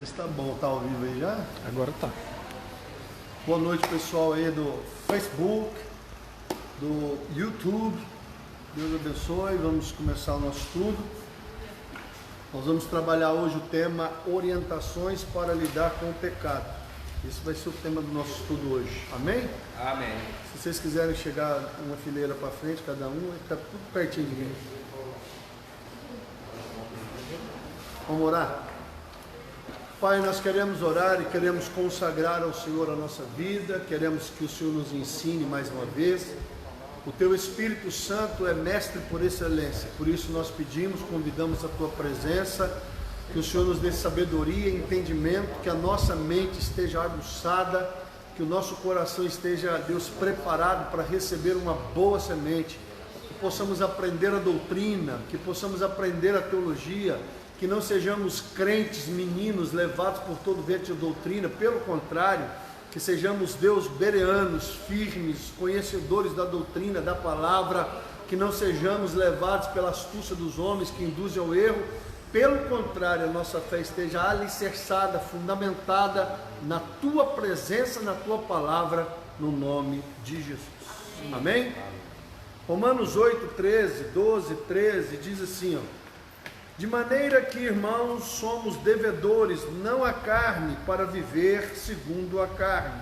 Está bom, tá ao vivo aí já? Agora tá. Boa noite, pessoal aí do Facebook, do YouTube. Deus abençoe. Vamos começar o nosso estudo. Nós vamos trabalhar hoje o tema orientações para lidar com o pecado. Esse vai ser o tema do nosso estudo hoje. Amém? Amém. Se vocês quiserem chegar uma fileira para frente, cada um, vai ficar tudo pertinho de mim. Vamos orar? Pai, nós queremos orar e queremos consagrar ao Senhor a nossa vida, queremos que o Senhor nos ensine mais uma vez. O Teu Espírito Santo é mestre por excelência, por isso nós pedimos, convidamos a Tua presença, que o Senhor nos dê sabedoria e entendimento, que a nossa mente esteja aguçada, que o nosso coração esteja, Deus, preparado para receber uma boa semente, que possamos aprender a doutrina, que possamos aprender a teologia, que não sejamos crentes, meninos, levados por todo vento de doutrina, pelo contrário, que sejamos, Deus, bereanos, firmes, conhecedores da doutrina, da palavra, que não sejamos levados pela astúcia dos homens que induzem ao erro, pelo contrário, a nossa fé esteja alicerçada, fundamentada na Tua presença, na Tua palavra, no nome de Jesus. Amém? Romanos 8, 13, 12, 13, diz assim, ó: de maneira que, irmãos, somos devedores, não à carne, para viver segundo a carne.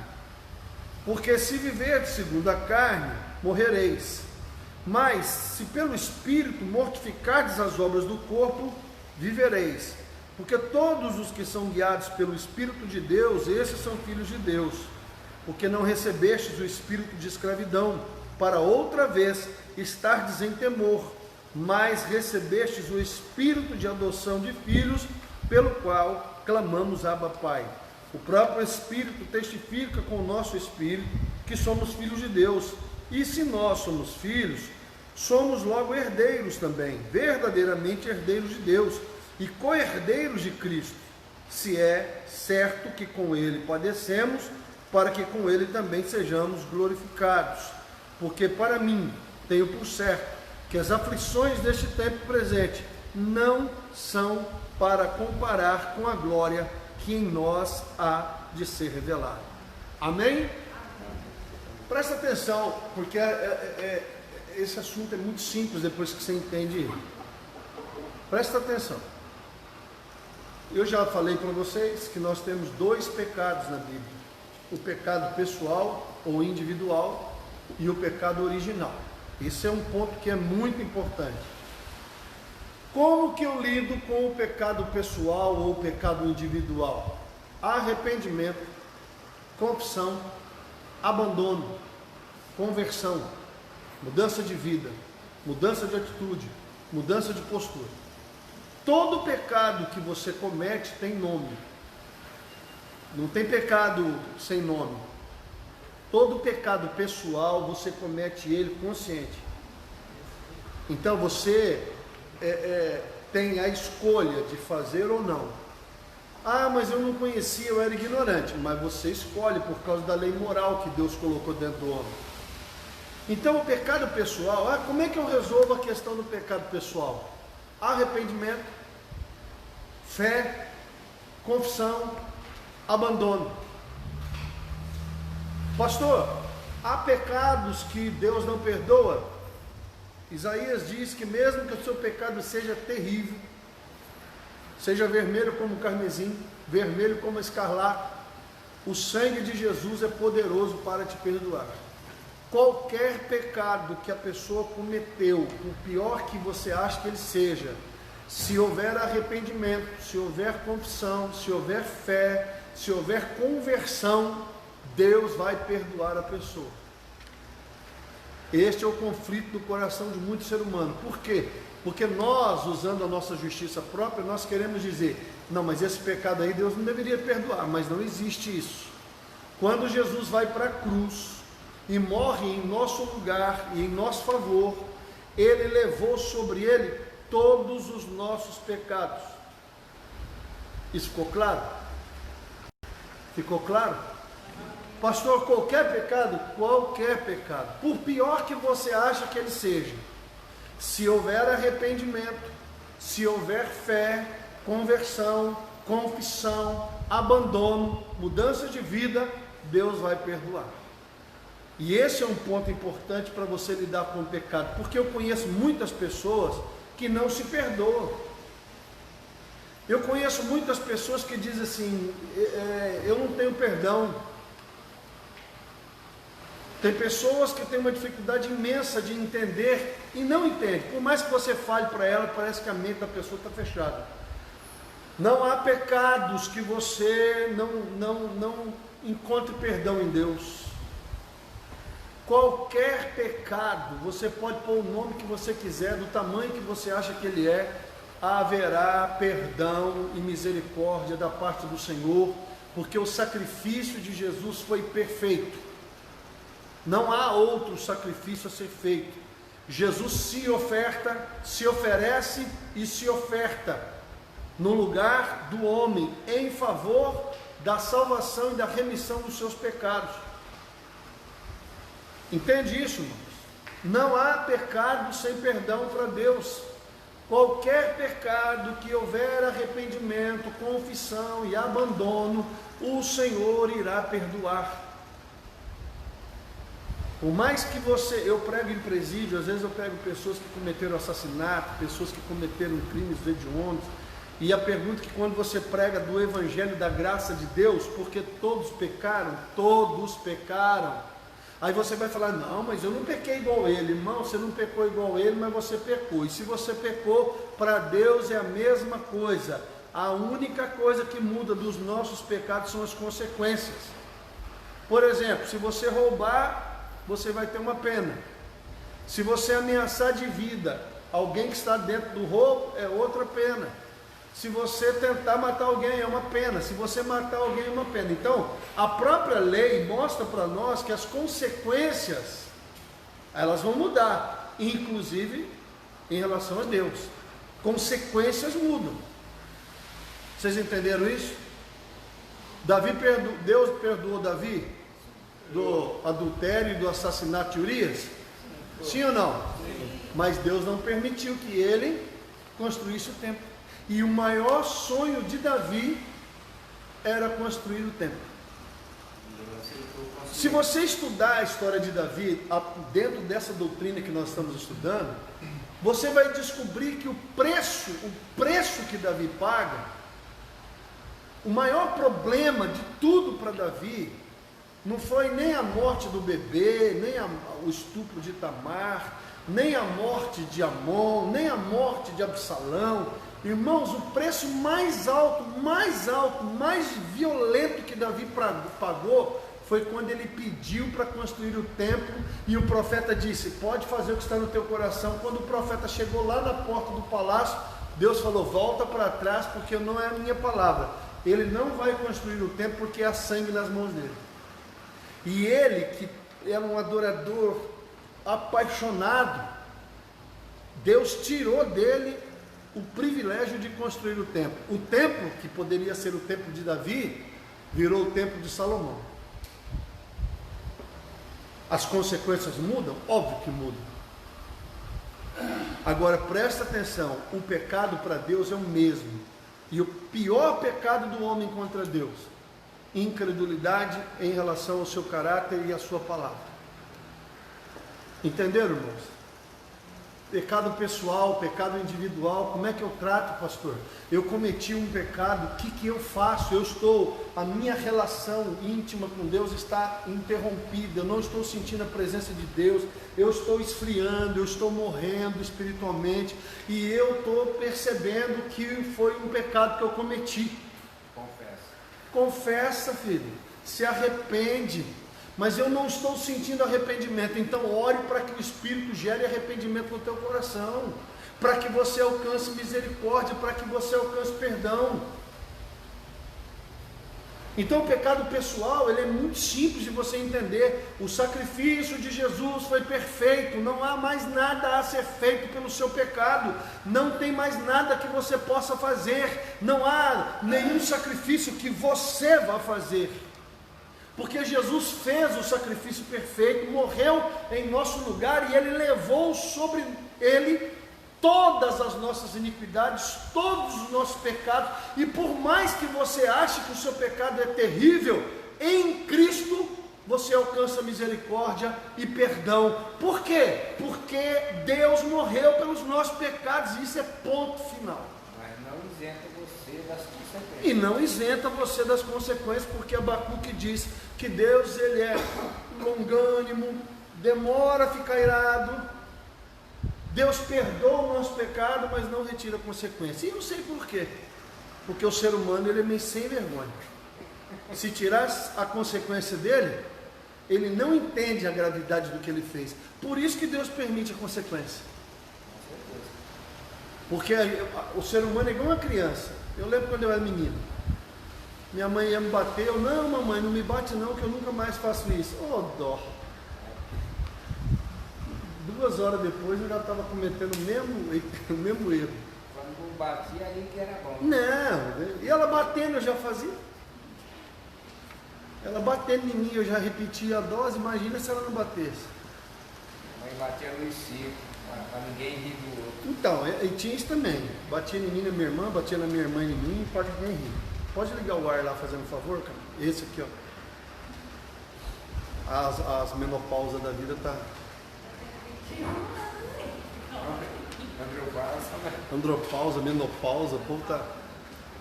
Porque se viverdes segundo a carne, morrereis. Mas, se pelo Espírito mortificardes as obras do corpo, vivereis. Porque todos os que são guiados pelo Espírito de Deus, esses são filhos de Deus. Porque não recebestes o espírito de escravidão, para outra vez estardes em temor, mas recebestes o espírito de adoção de filhos, pelo qual clamamos Abba Pai. O próprio Espírito testifica com o nosso espírito que somos filhos de Deus, e se nós somos filhos, somos logo herdeiros também, verdadeiramente herdeiros de Deus, e co-herdeiros de Cristo, se é certo que com Ele padecemos, para que com Ele também sejamos glorificados. Porque para mim, tenho por certo, que as aflições deste tempo presente não são para comparar com a glória que em nós há de ser revelada. Amém? Presta atenção, porque esse assunto é muito simples depois que você entende ele. Presta atenção. Eu já falei para vocês que nós temos dois pecados na Bíblia: o pecado pessoal ou individual e o pecado original. Esse é um ponto que é muito importante. Como que eu lido com o pecado pessoal ou o pecado individual? Arrependimento, confissão, abandono, conversão, mudança de vida, mudança de atitude, mudança de postura. Todo pecado que você comete tem nome. Não tem pecado sem nome. Todo pecado pessoal, você comete ele consciente. Então você tem a escolha de fazer ou não. Ah, mas eu não conhecia, eu era ignorante. Mas você escolhe por causa da lei moral que Deus colocou dentro do homem. Então o pecado pessoal, como é que eu resolvo a questão do pecado pessoal? Arrependimento, fé, confissão, abandono. Pastor, há pecados que Deus não perdoa? Isaías diz que mesmo que o seu pecado seja terrível, seja vermelho como o carmesim, vermelho como a escarlate, o sangue de Jesus é poderoso para te perdoar. Qualquer pecado que a pessoa cometeu, por pior que você ache que ele seja, se houver arrependimento, se houver confissão, se houver fé, se houver conversão, Deus vai perdoar a pessoa. Este é o conflito do coração de muito ser humano. Por quê? Porque nós, usando a nossa justiça própria, nós queremos dizer: não, mas esse pecado aí Deus não deveria perdoar. Mas não existe isso. Quando Jesus vai para a cruz e morre em nosso lugar e em nosso favor, Ele levou sobre Ele todos os nossos pecados. Isso ficou claro? Ficou claro? Pastor, qualquer pecado? Qualquer pecado, por pior que você acha que ele seja, se houver arrependimento, se houver fé, conversão, confissão, abandono, mudança de vida, Deus vai perdoar. E esse é um ponto importante para você lidar com o pecado, porque eu conheço muitas pessoas que não se perdoam. Eu conheço muitas pessoas que dizem assim, eu não tenho perdão. Tem pessoas que têm uma dificuldade imensa de entender e não entende. Por mais que você fale para ela, parece que a mente da pessoa está fechada. Não há pecados que você não encontre perdão em Deus. Qualquer pecado, você pode pôr o nome que você quiser, do tamanho que você acha que ele é, haverá perdão e misericórdia da parte do Senhor, porque o sacrifício de Jesus foi perfeito. Não há outro sacrifício a ser feito. Jesus se oferece e se oferta no lugar do homem, em favor da salvação e da remissão dos seus pecados. Entende isso, irmãos? Não há pecado sem perdão para Deus. Qualquer pecado que houver arrependimento, confissão e abandono, o Senhor irá perdoar. Por mais que eu prego em presídio, às vezes eu pego pessoas que cometeram assassinato, pessoas que cometeram crimes hediondos, e a pergunta que quando você prega do Evangelho da graça de Deus, porque todos pecaram, aí você vai falar, não, mas eu não pequei igual ele. Irmão, você não pecou igual ele, mas você pecou, e se você pecou, para Deus é a mesma coisa. A única coisa que muda dos nossos pecados são as consequências. Por exemplo, se você roubar, você vai ter uma pena. Se você ameaçar de vida alguém que está dentro do roubo, é outra pena. Se você tentar matar alguém, é uma pena. Se você matar alguém, é uma pena. Então, a própria lei mostra para nós que as consequências, elas vão mudar, inclusive em relação a Deus. Consequências mudam. Vocês entenderam isso? Deus perdoou Davi do adultério e do assassinato de Urias? Sim ou não? Sim. Mas Deus não permitiu que ele construísse o templo. E o maior sonho de Davi era construir o templo. Se você estudar a história de Davi dentro dessa doutrina que nós estamos estudando, você vai descobrir que o preço que Davi paga, o maior problema de tudo para Davi, não foi nem a morte do bebê, nem o estupro de Tamar, nem a morte de Amon, nem a morte de Absalão. Irmãos, o preço mais alto, mais violento que Davi pagou, foi quando ele pediu para construir o templo, e o profeta disse, pode fazer o que está no teu coração. Quando o profeta chegou lá na porta do palácio, Deus falou, volta para trás, porque não é a minha palavra. Ele não vai construir o templo, porque há sangue nas mãos dele. E ele, que era um adorador apaixonado, Deus tirou dele o privilégio de construir o templo. O templo, que poderia ser o templo de Davi, virou o templo de Salomão. As consequências mudam? Óbvio que mudam. Agora presta atenção, o pecado para Deus é o mesmo. E o pior pecado do homem contra Deus, incredulidade em relação ao seu caráter e à sua palavra. Entenderam, irmãos? Pecado pessoal, pecado individual, como é que eu trato, pastor? Eu cometi um pecado, o que eu faço? A minha relação íntima com Deus está interrompida, eu não estou sentindo a presença de Deus, eu estou esfriando, eu estou morrendo espiritualmente, e eu estou percebendo que foi um pecado que eu cometi. Confessa, filho, se arrepende. Mas eu não estou sentindo arrependimento, então ore para que o Espírito gere arrependimento no teu coração, para que você alcance misericórdia, para que você alcance perdão. Então o pecado pessoal, ele é muito simples de você entender. O sacrifício de Jesus foi perfeito, não há mais nada a ser feito pelo seu pecado, não tem mais nada que você possa fazer, não há nenhum sacrifício que você vá fazer. Porque Jesus fez o sacrifício perfeito, morreu em nosso lugar, e Ele levou sobre Ele todas as nossas iniquidades, todos os nossos pecados, e por mais que você ache que o seu pecado é terrível, em Cristo você alcança misericórdia e perdão. Por quê? Porque Deus morreu pelos nossos pecados, e isso é ponto final. Mas não isenta você das consequências. E não isenta você das consequências, porque Abacuque diz que Deus, ele é longânimo, demora a ficar irado. Deus perdoa o nosso pecado, mas não retira a consequência. E eu sei por quê. Porque o ser humano, ele é meio sem vergonha. Se tirar a consequência dele, ele não entende a gravidade do que ele fez. Por isso que Deus permite a consequência. Porque o ser humano é igual uma criança. Eu lembro quando eu era menino. Minha mãe ia me bater. Eu, não, mamãe, não me bate não, que eu nunca mais faço isso. Oh, dó. 2 horas depois eu já estava cometendo o mesmo erro. Quando não batia, aí que era bom. Não, e ela batendo eu já fazia. Ela batendo em mim eu já repetia a dose, imagina se ela não batesse. A mãe batia no circo, para ninguém rir do outro. Então, e tinha isso também. Batia em mim, na minha irmã, batia na minha irmã em mim, para ninguém rir. Pode ligar o ar lá fazendo um favor, cara? Esse aqui, ó. As menopausas da vida tá. Andropausa, menopausa, o povo tá.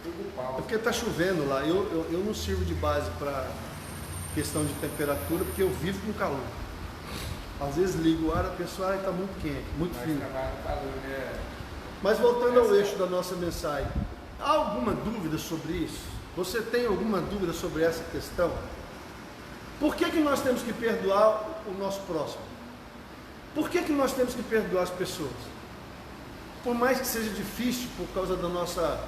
É porque tá chovendo lá. Eu não sirvo de base para questão de temperatura, porque eu vivo com calor. Às vezes ligo o ar, a pessoa está muito quente, muito frio. Mas voltando ao eixo da nossa mensagem, há alguma dúvida sobre isso? Você tem alguma dúvida sobre essa questão? Por que nós temos que perdoar o nosso próximo? Por que nós temos que perdoar as pessoas? Por mais que seja difícil, por causa da nossa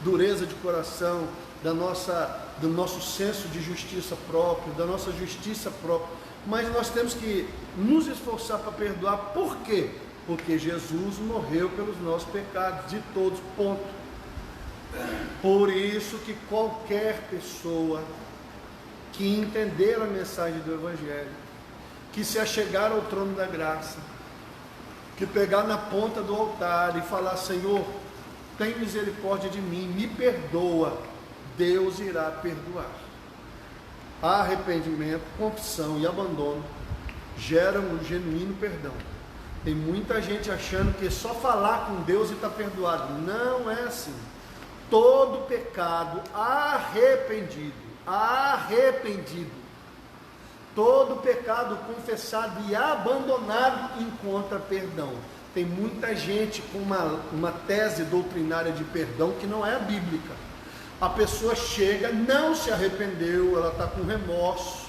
dureza de coração, do nosso senso de justiça próprio, da nossa justiça própria, mas nós temos que nos esforçar para perdoar. Por quê? Porque Jesus morreu pelos nossos pecados, de todos, ponto. Por isso que qualquer pessoa que entender a mensagem do Evangelho, que se achegar ao trono da graça, que pegar na ponta do altar e falar: Senhor, tem misericórdia de mim, me perdoa, Deus irá perdoar. Arrependimento, confissão e abandono geram um genuíno perdão. Tem muita gente achando que é só falar com Deus e está perdoado. Não é assim. Todo pecado arrependido, todo pecado confessado e abandonado encontra perdão. Tem muita gente com uma tese doutrinária de perdão que não é bíblica. A pessoa chega, não se arrependeu, ela está com remorso,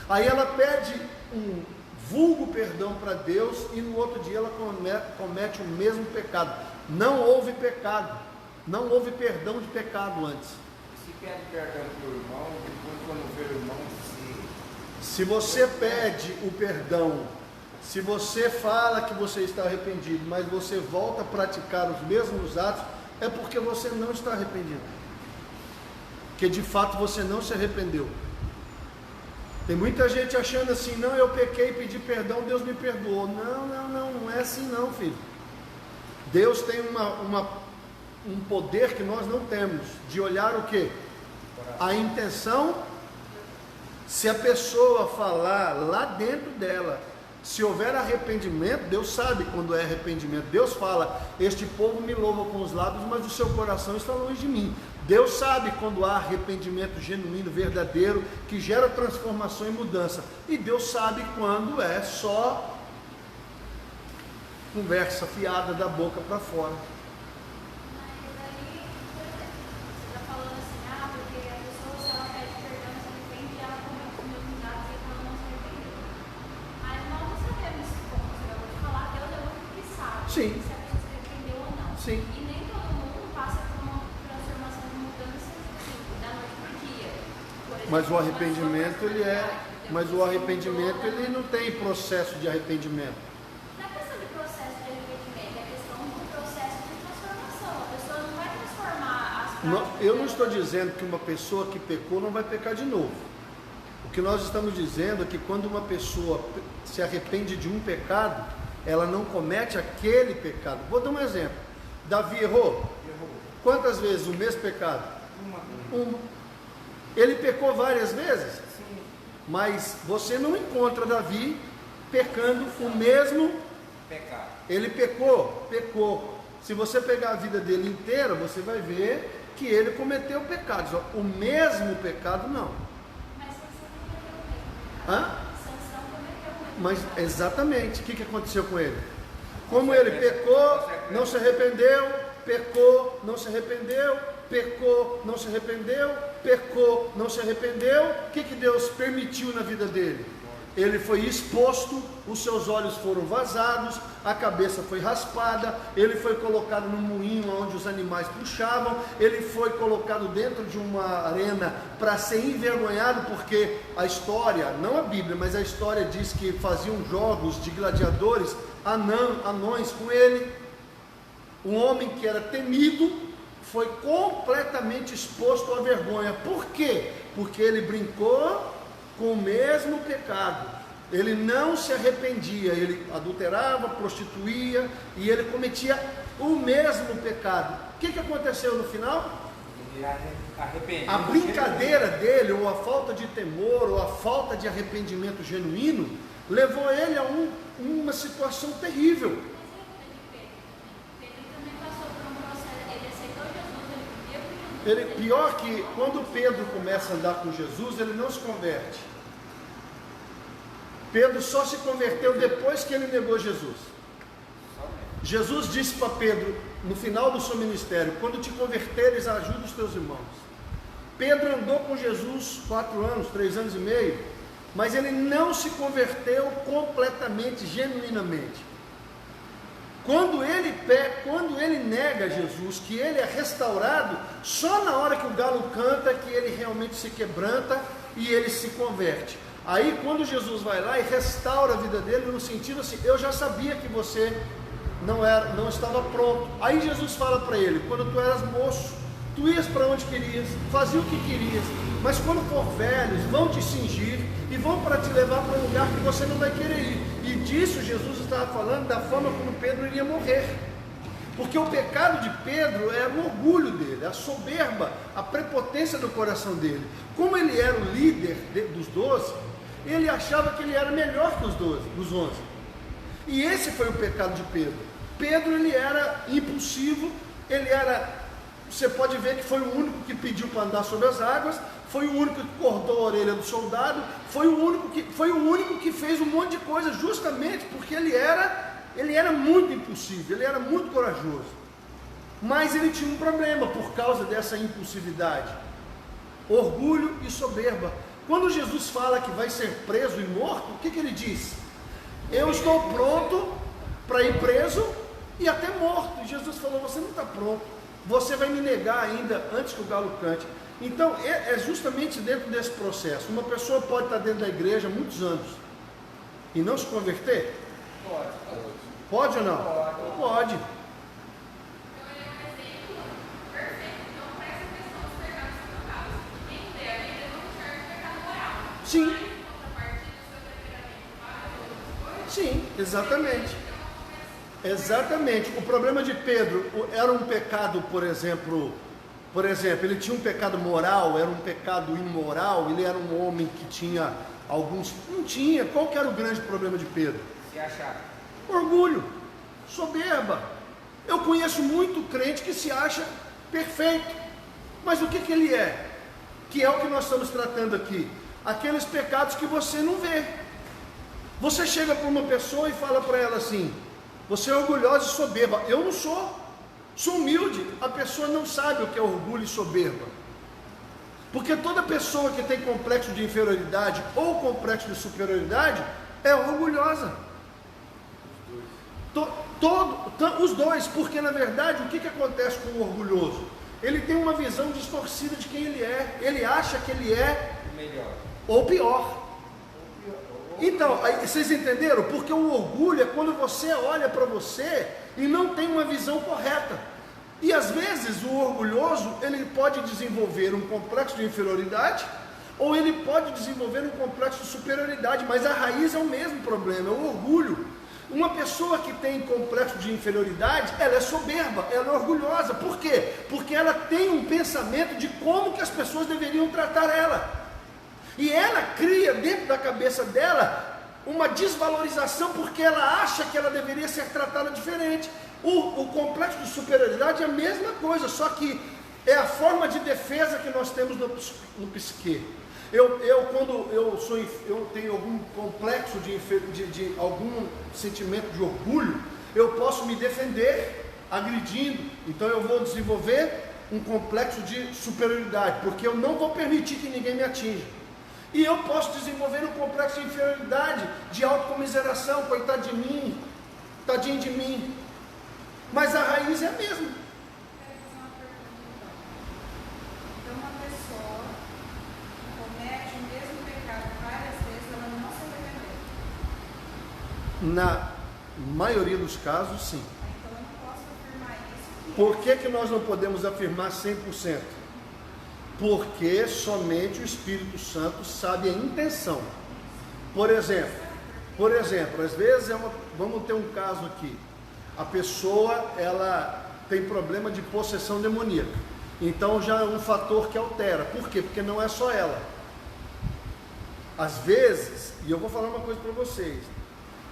aí ela pede um vulgo perdão para Deus e no outro dia ela comete o mesmo pecado. Não houve pecado, não houve perdão de pecado antes. Se pede perdão para o irmão, depois quando vê o irmão se você pede o perdão, se você fala que você está arrependido, mas você volta a praticar os mesmos atos, é porque você não está arrependido. Porque de fato você não se arrependeu. Tem muita gente achando assim: não, eu pequei, pedi perdão, Deus me perdoou. Não é assim não, filho. Deus tem um poder que nós não temos, de olhar o quê? A intenção. Se a pessoa falar lá dentro dela, se houver arrependimento, Deus sabe quando é arrependimento. Deus fala: este povo me louva com os lábios, mas o seu coração está longe de mim. Deus sabe quando há arrependimento genuíno, verdadeiro, que gera transformação e mudança. E Deus sabe quando é só conversa fiada da boca para fora. Sim. Se a pessoa se arrependeu ou não. Sim. E nem todo mundo passa por uma transformação de mudança assim, da noite para o dia. Por exemplo, Mas o arrependimento ele não tem processo de arrependimento. Não é questão de processo de arrependimento, é questão do processo de transformação. A pessoa não vai transformar as práticas. Eu não estou dizendo que uma pessoa que pecou não vai pecar de novo. O que nós estamos dizendo é que quando uma pessoa se arrepende de um pecado, ela não comete aquele pecado. Vou dar um exemplo. Davi errou? Quantas vezes o mesmo pecado? Uma. Ele pecou várias vezes? Sim. Mas você não encontra Davi pecando o mesmo Pecado. Ele pecou. Se você pegar a vida dele inteira, você vai ver que ele cometeu pecados. O mesmo pecado, não. Mas Sansão cometeu o mesmo pecado. Sansão cometeu o mesmo Mas pecado. exatamente, o que aconteceu com ele? Como ele pecou, não se arrependeu, pecou, não se arrependeu, pecou, não se arrependeu, pecou, não se arrependeu, o que Deus permitiu na vida dele? Ele foi exposto, os seus olhos foram vazados, a cabeça foi raspada, ele foi colocado num moinho onde os animais puxavam, ele foi colocado dentro de uma arena para ser envergonhado, porque a história, não a Bíblia, mas a história diz que faziam jogos de gladiadores, anões com ele. Um homem que era temido foi completamente exposto à vergonha. Por quê? Porque ele brincou com o mesmo pecado. Ele não se arrependia, ele adulterava, prostituía e ele cometia o mesmo pecado. O que aconteceu no final? Ele arrependeu. A brincadeira dele, ou a falta de temor, ou a falta de arrependimento genuíno, levou ele a uma situação terrível. Pedro também passou por um processo, ele aceitou Jesus, ele viveu. Pior que quando Pedro começa a andar com Jesus, ele não se converte. Pedro só se converteu depois que ele negou Jesus. Jesus disse para Pedro, no final do seu ministério: quando te converteres, ajuda os teus irmãos. Pedro andou com Jesus 4 anos, 3 anos e meio, mas ele não se converteu completamente, genuinamente. Quando ele nega Jesus, que ele é restaurado, só na hora que o galo canta que ele realmente se quebranta e ele se converte. Aí quando Jesus vai lá e restaura a vida dele, no sentido assim: eu já sabia que você não estava pronto. Aí Jesus fala para ele: quando tu eras moço, tu ias para onde querias, fazia o que querias, mas quando for velhos, vão te cingir e vão para te levar para um lugar que você não vai querer ir. E disso Jesus estava falando da forma como Pedro iria morrer. Porque o pecado de Pedro era o orgulho dele, a soberba, a prepotência do coração dele. Como ele era o líder dos 12, ele achava que ele era melhor que os 11. E esse foi o pecado de Pedro. Pedro, ele era impulsivo, você pode ver que foi o único que pediu para andar sobre as águas, foi o único que cortou a orelha do soldado, foi o único que fez um monte de coisa, justamente porque ele era muito impulsivo, ele era muito corajoso. Mas ele tinha um problema por causa dessa impulsividade: orgulho e soberba. Quando Jesus fala que vai ser preso e morto, o que ele diz? Eu estou pronto para ir preso e até morto. E Jesus falou: você não está pronto, você vai me negar ainda antes que o galo cante. Então é justamente dentro desse processo. Uma pessoa pode estar dentro da igreja há muitos anos e não se converter? Pode. Pode ou não? Pode. Sim, exatamente. Exatamente. O problema de Pedro era um pecado, por exemplo, ele tinha um pecado moral, era um pecado imoral, ele era um homem que tinha alguns... Não tinha. Qual que era o grande problema de Pedro? Se achar. Orgulho, soberba. Eu conheço muito crente que se acha perfeito, mas o que ele é? Que é o que nós estamos tratando aqui. Aqueles pecados que você não vê. Você chega para uma pessoa e fala para ela assim: você é orgulhosa e soberba. Eu não sou humilde. A pessoa não sabe o que é orgulho e soberba, porque toda pessoa que tem complexo de inferioridade ou complexo de superioridade é orgulhosa. Os dois, porque na verdade o que acontece com o orgulhoso? Ele tem uma visão distorcida de quem ele é. Ele acha que ele é melhor ou pior. Então, vocês entenderam? Porque o orgulho é quando você olha para você e não tem uma visão correta. E às vezes o orgulhoso, ele pode desenvolver um complexo de inferioridade, ou ele pode desenvolver um complexo de superioridade, mas a raiz é o mesmo problema, é o orgulho. Uma pessoa que tem complexo de inferioridade, ela é soberba, ela é orgulhosa. Por quê? Porque ela tem um pensamento de como que as pessoas deveriam tratar ela. E ela cria dentro da cabeça dela uma desvalorização porque ela acha que ela deveria ser tratada diferente. O complexo de superioridade é a mesma coisa, só que é a forma de defesa que nós temos no psique. Quando eu tenho algum complexo de algum sentimento de orgulho, eu posso me defender agredindo. Então eu vou desenvolver um complexo de superioridade, porque eu não vou permitir que ninguém me atinja. E eu posso desenvolver um complexo de inferioridade, de autocomiseração, coitado de mim, tadinho de mim. Mas a raiz é a mesma. Então uma pessoa comete o mesmo pecado várias vezes, ela não se arrependeu. Na maioria dos casos, sim. Então eu não posso afirmar isso. Por que nós não podemos afirmar 100%? Porque somente o Espírito Santo sabe a intenção. Por exemplo, às vezes vamos ter um caso aqui. A pessoa, ela tem problema de possessão demoníaca. Então já é um fator que altera. Por quê? Porque não é só ela. Às vezes, e eu vou falar uma coisa para vocês,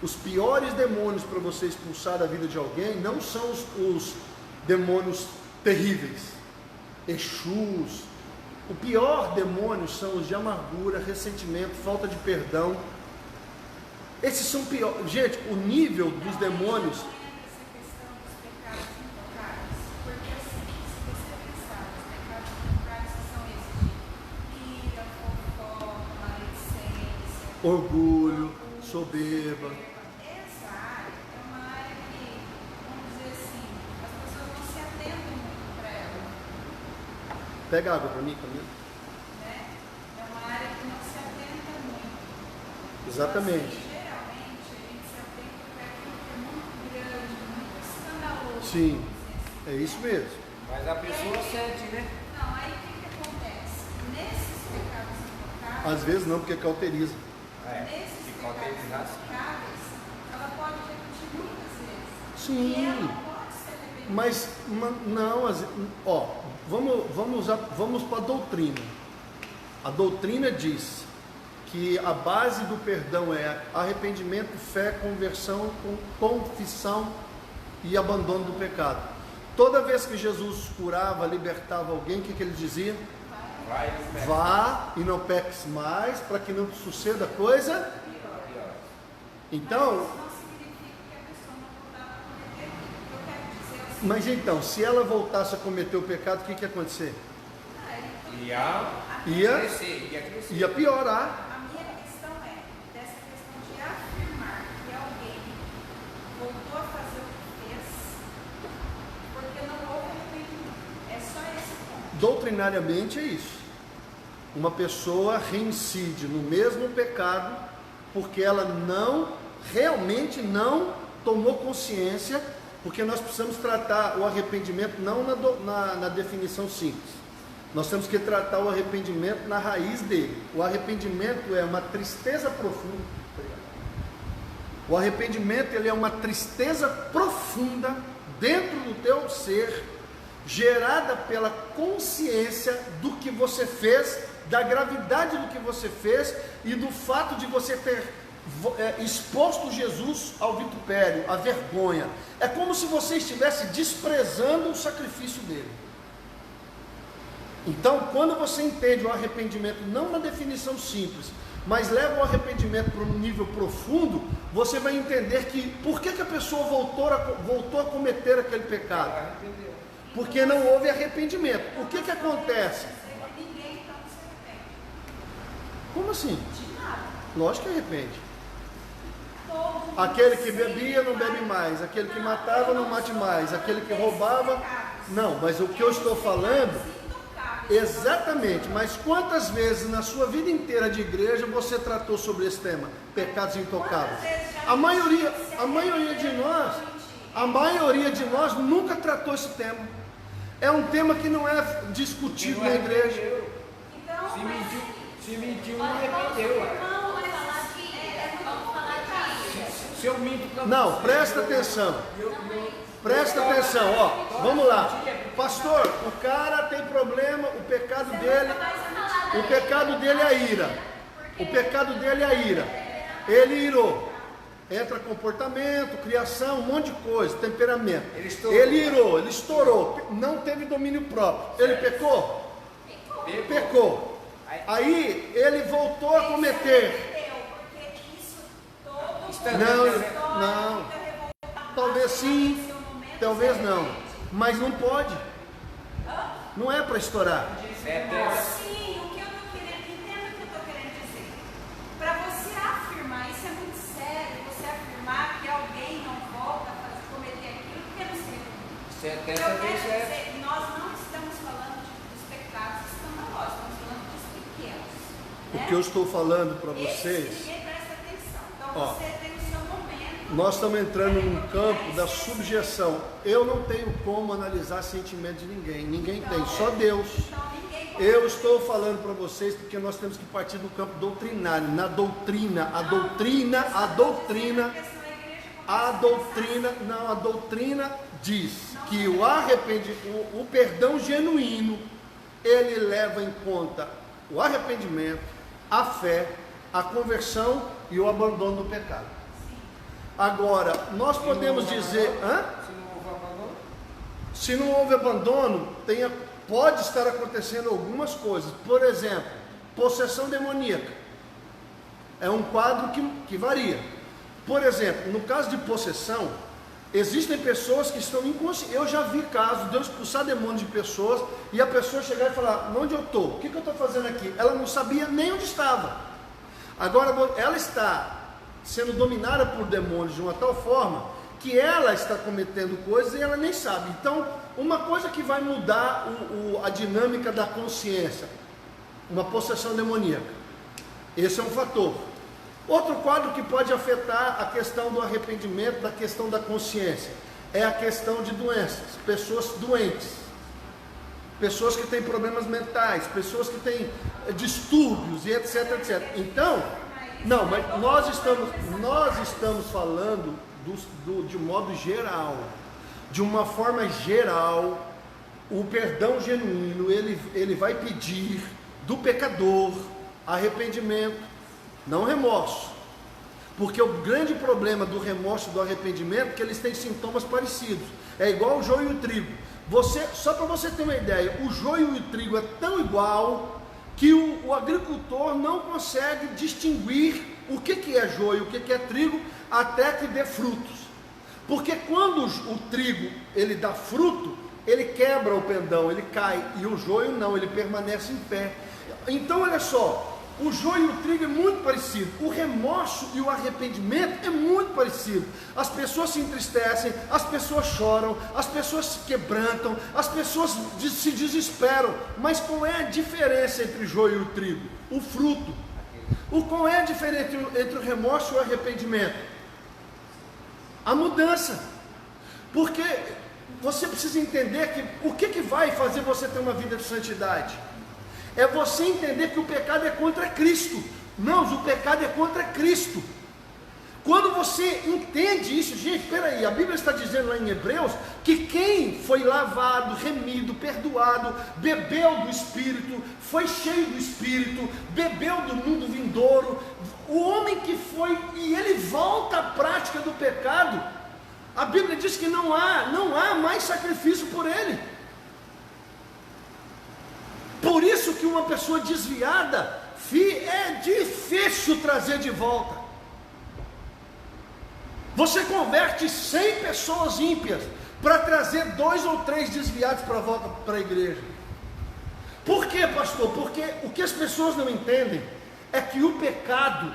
os piores demônios para você expulsar da vida de alguém não são os demônios terríveis, Exus. O pior demônio são os de amargura, ressentimento, falta de perdão. Esses são piores. Gente, o nível dos demônios. Essa questão dos pecados intocáveis, porque assim, se você pensar, os pecados intocáveis são esses de ira, fofoca, maledicência, Orgulho, soberba. Essa área é uma área que, vamos dizer assim, as pessoas não se atentam muito para ela. Pega água para mim, Camila. Né? É uma área que não se atenta muito. Exatamente. Então, assim, geralmente a gente se atenta para aquilo que é muito grande, muito escandaloso. Sim, vamos dizer assim, é isso né? mesmo. Mas a pessoa sente, né? Não, aí o que acontece? Nesses pecados intocáveis, Às vezes não, porque cauteriza. nesses se pecados cauterizasse. intocáveis, ela pode repetir muitas vezes. Sim. E ela não pode ser arrependida. Mas não, vamos para a doutrina. A doutrina diz que a base do perdão é arrependimento, fé, conversão, confissão e abandono do pecado. Toda vez que Jesus curava, libertava alguém, o que ele dizia? Vai no pé. Vá e não peques mais, para que não te suceda coisa. Então, Isso não significa que a pessoa não voltar a cometer. O que eu quero dizer é o seguinte, mas então, se ela voltasse a cometer o pecado, o que ia acontecer? Ia piorar. a minha questão é, dessa questão de afirmar que alguém voltou a fazer o que fez, porque não houve arrependimento. É só esse ponto. Doutrinariamente é isso. Uma pessoa reincide no mesmo pecado porque ela realmente não tomou consciência, porque nós precisamos tratar o arrependimento não na definição simples. Nós temos que tratar o arrependimento na raiz dele. O arrependimento é uma tristeza profunda. O arrependimento ele é uma tristeza profunda dentro do teu ser, gerada pela consciência do que você fez, da gravidade do que você fez e do fato de você ter exposto Jesus ao vitupério, à vergonha. É como se você estivesse desprezando o sacrifício dele. Então, quando você entende o arrependimento não na definição simples, mas leva o arrependimento para um nível profundo, você vai entender que por que a pessoa voltou a cometer aquele pecado? Porque não houve arrependimento. O que acontece? Ninguém então se arrepende. Como assim? De nada. Lógico que arrepende. Todo mundo Aquele que sempre bebia não bebe vai- mais, aquele que matava não mate mais, aquele que roubava. Não, mas o que eu estou falando, exatamente, mas quantas vezes na sua vida inteira de igreja você tratou sobre esse tema? Pecados intocáveis. A maioria de nós nunca tratou esse tema. É um tema que não é discutido na igreja. Então, Se mentiu, não arrependeu. Vamos falar de Se eu minto pra Não, você, presta atenção. Presta atenção, ó. Vamos lá. Pastor, o cara tem problema, o pecado dele é a ira. O pecado dele é a ira. Ele irou. Entra comportamento, criação, um monte de coisa, temperamento. Ele irou, ele estourou, não teve domínio próprio. Ele pecou? Pecou. Aí ele voltou a cometer. Não. Talvez sim, talvez não. Mas não pode. Não é para estourar. Sim, o que eu estou querendo, entenda o que eu estou querendo dizer. Para você afirmar, isso é muito sério, você afirmar que alguém não volta a cometer aquilo, porque não se repete. Eu quero dizer, nós não estamos falando dos pecados escandalosos, estamos falando dos pequenos. O que eu estou falando para vocês. Ninguém presta atenção. Então você tem o seu momento. Nós estamos entrando num campo da subjeção. Eu não tenho como analisar sentimento de ninguém. Ninguém tem, só Deus. Eu estou falando para vocês porque nós temos que partir do campo doutrinário. Na doutrina, a doutrina diz que o perdão genuíno, ele leva em conta o arrependimento, a fé, a conversão e o abandono do pecado. Agora, nós podemos dizer, se não houve abandono, pode estar acontecendo algumas coisas. Por exemplo, possessão demoníaca. É um quadro que varia. Por exemplo, no caso de possessão, existem pessoas que estão inconscientes. Eu já vi casos de eu expulsar demônios de pessoas e a pessoa chegar e falar: onde eu estou? O que eu estou fazendo aqui? Ela não sabia nem onde estava. Agora, ela está sendo dominada por demônios de uma tal forma que ela está cometendo coisas e ela nem sabe. Então, uma coisa que vai mudar a dinâmica da consciência, uma possessão demoníaca. Esse é um fator. Outro quadro que pode afetar a questão do arrependimento, da questão da consciência, é a questão de doenças, pessoas doentes, pessoas que têm problemas mentais, pessoas que têm distúrbios e etc, etc. Então, não, mas nós estamos falando de modo geral, de uma forma geral. O perdão genuíno, ele vai pedir do pecador arrependimento, não remorso, porque o grande problema do remorso e do arrependimento é que eles têm sintomas parecidos. É igual o joio e o trigo. Só para você ter uma ideia, o joio e o trigo é tão igual que o agricultor não consegue distinguir o que é joio, o que é trigo, até que dê frutos. Porque quando o trigo ele dá fruto, ele quebra o pendão, ele cai, e o joio não, ele permanece em pé. Então olha só, o joio e o trigo é muito parecido, o remorso e o arrependimento é muito parecido. As pessoas se entristecem, as pessoas choram, as pessoas se quebrantam, as pessoas se desesperam. Mas qual é a diferença entre o joio e o trigo? O fruto. Qual é a diferença entre o remorso e o arrependimento? A mudança. Porque você precisa entender que o que vai fazer você ter uma vida de santidade? É você entender que o pecado é contra Cristo. Não, o pecado é contra Cristo. Quando você entende isso, gente, peraí, a Bíblia está dizendo lá em Hebreus que quem foi lavado, remido, perdoado, bebeu do Espírito, foi cheio do Espírito, bebeu do mundo vindouro, o homem que foi e ele volta à prática do pecado, a Bíblia diz que não há mais sacrifício por ele. Por isso que uma pessoa desviada, é difícil trazer de volta. Você converte 100 pessoas ímpias para trazer 2 ou 3 desviados para volta para a igreja. Por quê, pastor? Porque o que as pessoas não entendem é que o pecado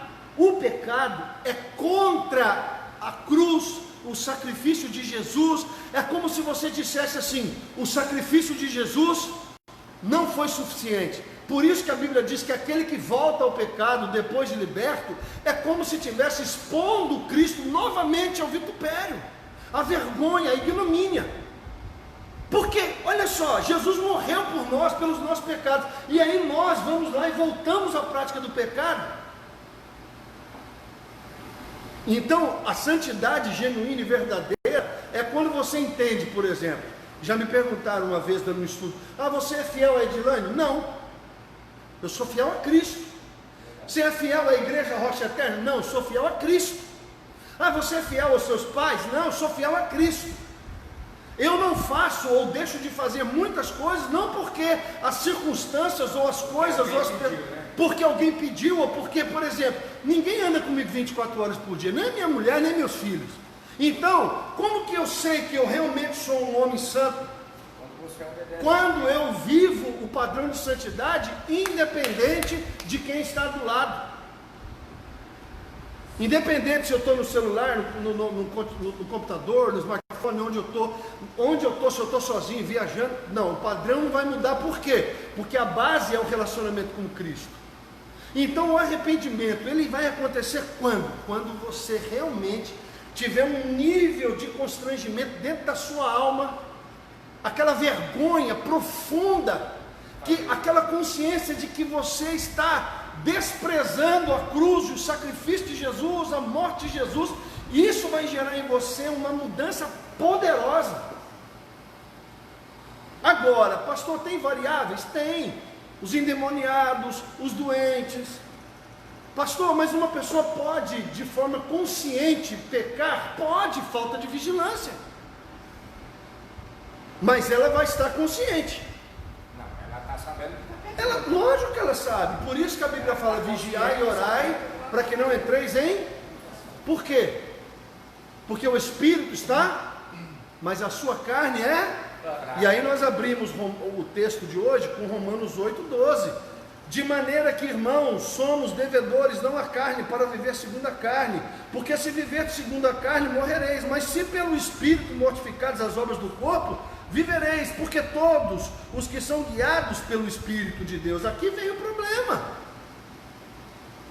é contra a cruz, o sacrifício de Jesus. É como se você dissesse assim: o sacrifício de Jesus não foi suficiente. Por isso que a Bíblia diz que aquele que volta ao pecado depois de liberto é como se estivesse expondo Cristo novamente ao vitupério, à vergonha, à ignomínia. Porque, olha só, Jesus morreu por nós, pelos nossos pecados, e aí nós vamos lá e voltamos à prática do pecado. Então, a santidade genuína e verdadeira é quando você entende, por exemplo, já me perguntaram uma vez dando um estudo, você é fiel a Edilane? Não, eu sou fiel a Cristo. Você é fiel à igreja Rocha Eterna? Não, eu sou fiel a Cristo. Você é fiel aos seus pais? Não, eu sou fiel a Cristo. Eu não faço ou deixo de fazer muitas coisas, não porque as circunstâncias ou as coisas, ou porque alguém pediu, ou porque, por exemplo, ninguém anda comigo 24 horas por dia, nem minha mulher, nem meus filhos. Então, como que eu sei que eu realmente sou um homem santo? Quando eu vivo o padrão de santidade, independente de quem está do lado. Independente se eu estou no celular, no computador, no smartphone, onde eu estou, se eu estou sozinho, viajando, não, o padrão não vai mudar. Por quê? Porque a base é o relacionamento com Cristo. Então o arrependimento, ele vai acontecer quando? Quando você realmente tiver um nível de constrangimento dentro da sua alma, aquela vergonha profunda, aquela consciência de que você está desprezando a cruz, o sacrifício de Jesus, a morte de Jesus. Isso vai gerar em você uma mudança poderosa. Agora, pastor, tem variáveis? Tem. Os endemoniados, os doentes. Pastor, mas uma pessoa pode de forma consciente pecar? Pode, falta de vigilância. Mas ela vai estar consciente. Não, ela está sabendo que está pecando. Lógico que ela sabe. Por isso que a Bíblia fala: vigiai e orai, para que não entreis em... Por quê? Porque o Espírito está, mas a sua carne é... E aí nós abrimos o texto de hoje com Romanos 8:12. De maneira que, irmãos, somos devedores não à carne, para viver segundo a carne. Porque se viver segundo a carne, morrereis. Mas se pelo Espírito mortificados as obras do corpo, vivereis. Porque todos os que são guiados pelo Espírito de Deus... Aqui vem o problema.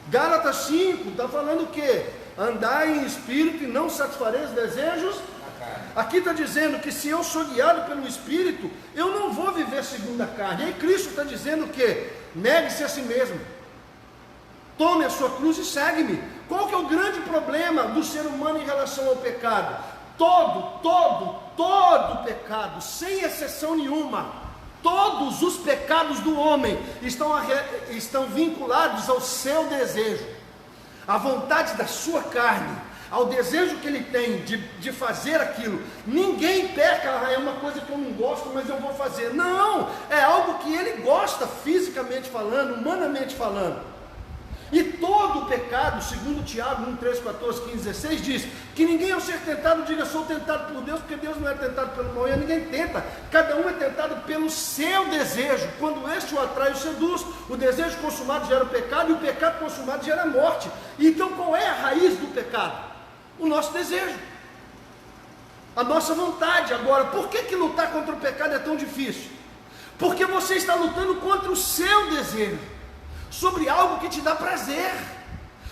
Gálatas 5 está falando o quê? Andai em espírito e não satisfareis os desejos. Aqui está dizendo que se eu sou guiado pelo Espírito, eu não vou viver segundo a carne. E aí Cristo está dizendo o quê? Negue-se a si mesmo, tome a sua cruz e segue-me. Qual que é o grande problema do ser humano em relação ao pecado? Todo pecado, sem exceção nenhuma, todos os pecados do homem estão vinculados ao seu desejo, à vontade da sua carne, ao desejo que ele tem de fazer aquilo. Ninguém peca, é uma coisa que eu não gosto, mas eu vou fazer. Não, é algo que ele gosta, fisicamente falando, humanamente falando. E todo pecado, segundo Tiago 1, 13, 14, 15, 16, diz que ninguém ao ser tentado diga sou tentado por Deus, porque Deus não é tentado pelo mal, e ninguém tenta. Cada um é tentado pelo seu desejo. Quando este o atrai, o seduz. O desejo consumado gera o pecado, e o pecado consumado gera a morte. Então qual é a raiz do pecado? O nosso desejo, a nossa vontade. Agora, por que lutar contra o pecado é tão difícil? Porque você está lutando contra o seu desejo, sobre algo que te dá prazer,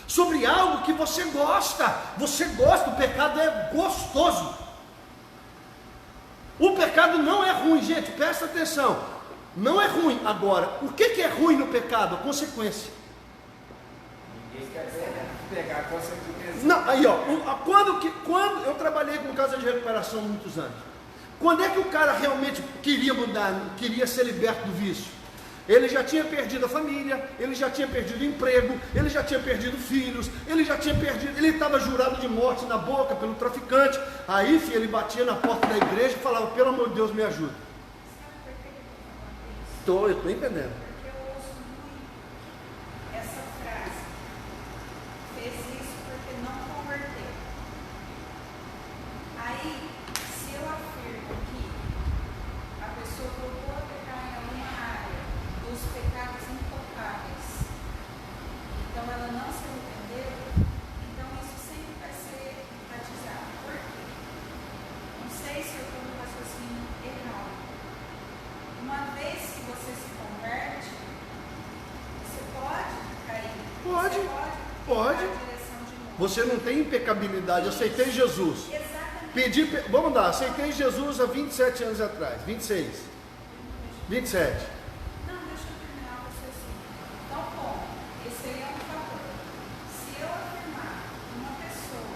sobre algo que você gosta. Você gosta, o pecado é gostoso. O pecado não é ruim, gente, presta atenção, não é ruim. Agora, o que é ruim no pecado? A consequência. Ninguém quer pegar a consequência. Não, aí quando eu trabalhei com casa de recuperação há muitos anos, quando é que o cara realmente queria mudar, queria ser liberto do vício? Ele já tinha perdido a família, ele já tinha perdido o emprego, ele já tinha perdido filhos, ele estava jurado de morte na boca pelo traficante. Aí, filho, ele batia na porta da igreja e falava: pelo amor de Deus, me ajuda. Eu estou entendendo. Pode. Você não tem impecabilidade. Aceitei Jesus. Vamos lá, aceitei Jesus há 27 anos atrás. 26. 27. Não, deixa eu terminar o raciocínio. Então, bom, esse aí é um fator. Se eu afirmar uma pessoa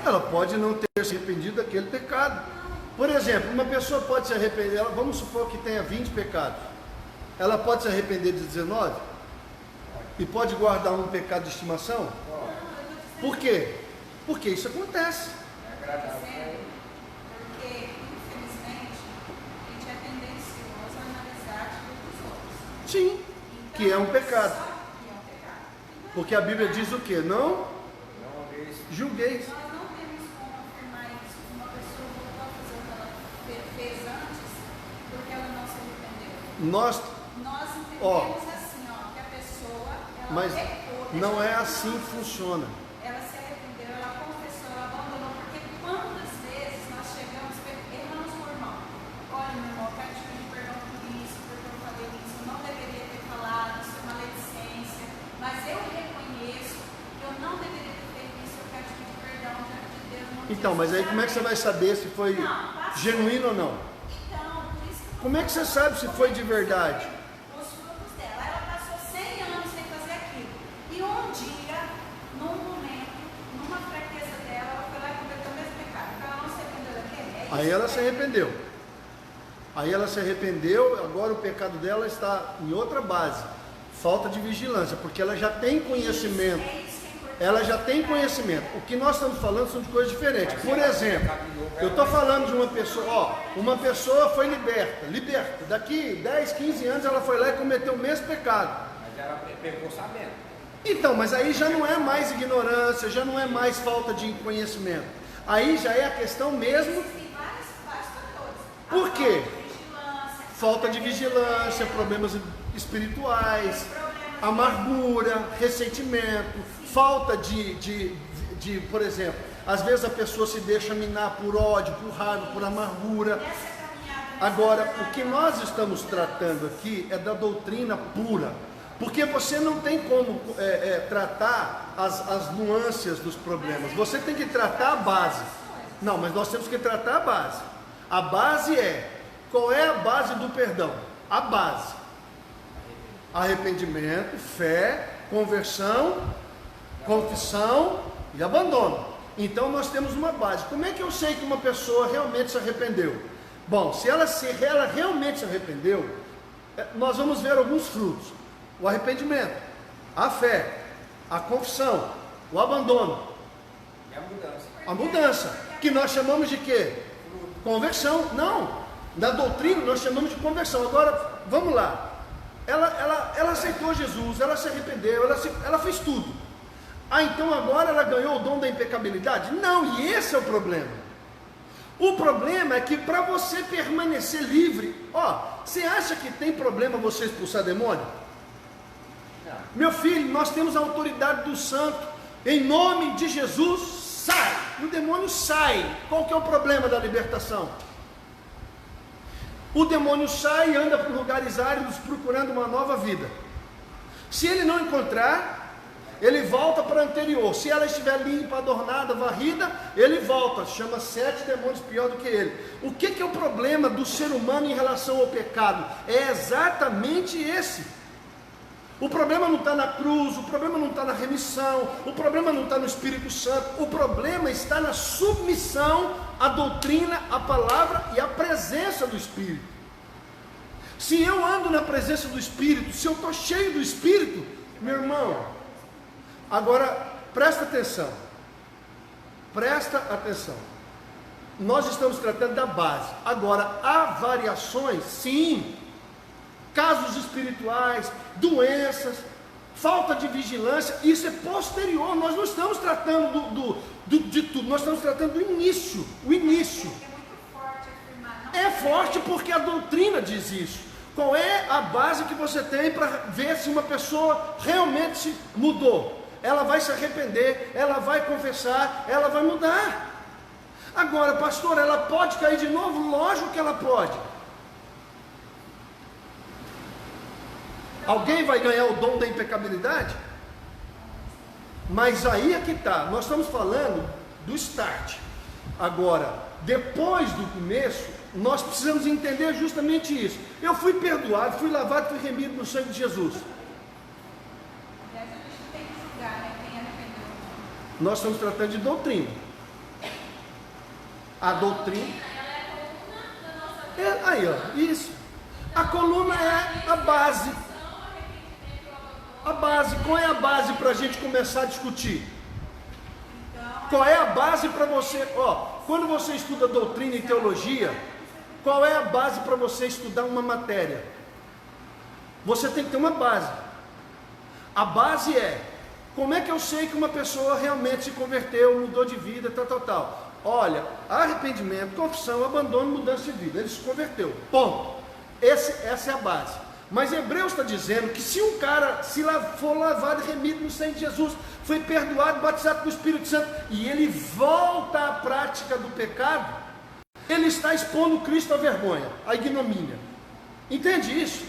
Ela pode não ter se arrependido daquele pecado. Por exemplo, uma pessoa pode se arrepender, vamos supor que tenha 20 pecados. Ela pode se arrepender de 19? E pode guardar um pecado de estimação? Por quê? Porque isso acontece. Porque, infelizmente, a gente é tendencioso a analisar a atitude dos outros. Sim, Então, que é um pecado. só que é um pecado. Então, Porque a Bíblia diz o quê? Não julgueis. nós não temos como afirmar isso. Uma pessoa voltou a fazer o que ela fez antes porque ela não se arrependeu. Nós, Nós entendemos assim, ó, que a pessoa, ela mas pecou, não deixou é de assim que não- funciona. Ela se arrependeu, ela confessou, ela abandonou, porque quantas vezes nós chegamos, erramos por irmão. Olha, meu irmão, eu quero te pedir perdão por isso, porque eu falei isso, eu não deveria ter falado, isso é maledicência, mas eu reconheço que eu não deveria ter feito isso, eu quero te pedir perdão diante de Deus. Não Então, mas aí como é que você vai saber se foi genuíno ou não? Então, por isso que eu Como é que você sabe se foi de verdade? os frutos dela. Ela passou 100 anos sem fazer aquilo. E um dia, num momento, numa fraqueza dela, ela foi lá e cometeu o mesmo pecado. Então ela não se arrependeu daquele. É isso? Aí ela se arrependeu. Aí ela se arrependeu, agora o pecado dela está em outra base. Falta de vigilância, porque ela já tem conhecimento. É isso que é importante. Ela já tem conhecimento. O que nós estamos falando são de coisas diferentes. Por exemplo, eu estou falando de uma pessoa, ó, uma pessoa foi liberta. Daqui 10, 15 anos ela foi lá e cometeu o mesmo pecado. Mas ela pegou sabendo. Então, mas aí já não é mais ignorância, já não é mais falta de conhecimento. Aí já é a questão mesmo. Existem vários fatores. Por A quê? falta de vigilância. Falta de vigilância, problemas espirituais, amargura, ressentimento, falta de, por exemplo, às vezes a pessoa se deixa minar por ódio, por raiva, por amargura. Essa caminhada. Agora, o que nós estamos tratando aqui é da doutrina pura, porque você não tem como tratar as nuances dos problemas, você tem que tratar a base. Não, mas nós temos que tratar a base. A base qual é a base do perdão? A base: arrependimento, fé, conversão, confissão e abandono. Então nós temos uma base. Como é que eu sei que uma pessoa realmente se arrependeu? Bom, se ela realmente se arrependeu, nós vamos ver alguns frutos: o arrependimento, a fé, a confissão, o abandono, E a mudança. a mudança, que nós chamamos de quê? Conversão. Não, na doutrina nós chamamos de conversão. Agora, vamos lá. Ela aceitou Jesus, ela se arrependeu, ela fez tudo. Ah, então agora ela ganhou o dom da impecabilidade? Não, e esse é o problema. O problema é que para você permanecer livre, você acha que tem problema você expulsar demônio? Não. Meu filho, nós temos a autoridade do santo, em nome de Jesus, sai, o demônio sai. Qual que é o problema da libertação? O demônio sai e anda por lugares áridos procurando uma nova vida. Se ele não encontrar, ele volta para a anterior. Se ela estiver limpa, adornada, varrida, ele volta. Chama 7 demônios pior do que ele. O que é o problema do ser humano em relação ao pecado? É exatamente esse. O problema não está na cruz, o problema não está na remissão, o problema não está no Espírito Santo, o problema está na submissão à doutrina, à palavra e à presença do Espírito. Se eu ando na presença do Espírito, se eu estou cheio do Espírito, meu irmão, agora presta atenção, nós estamos tratando da base. Agora, há variações, sim, casos espirituais, doenças, falta de vigilância, isso é posterior. Nós não estamos tratando de tudo, nós estamos tratando do início. O início É muito forte afirmar. é forte porque a doutrina diz isso. Qual é a base que você tem para ver se uma pessoa realmente se mudou? Ela vai se arrepender, ela vai confessar, ela vai mudar. Agora, pastor, ela pode cair de novo? Lógico que ela pode. Alguém vai ganhar o dom da impecabilidade? Mas aí é que está, nós estamos falando do start. Agora, depois do começo, nós precisamos entender justamente isso. Eu fui perdoado, fui lavado, fui remido no sangue de Jesus. Aliás, a gente tem que julgar, né, quem arrependeu. Nós estamos tratando de doutrina. A doutrina. Aí, ó, isso. A coluna é a base. A base. Qual é a base para a gente começar a discutir? Qual é a base para você? Ó, quando você estuda doutrina e teologia, qual é a base para você estudar uma matéria? Você tem que ter uma base. A base é: como é que eu sei que uma pessoa realmente se converteu, mudou de vida, tal? Olha, arrependimento, confissão, abandono, mudança de vida. Ele se converteu. Ponto. Essa é a base. Mas Hebreus está dizendo que se um cara for lavado e remido no sangue de Jesus, foi perdoado, batizado com o Espírito Santo, e ele volta à prática do pecado, ele está expondo Cristo à vergonha, à ignomínia. Entende isso?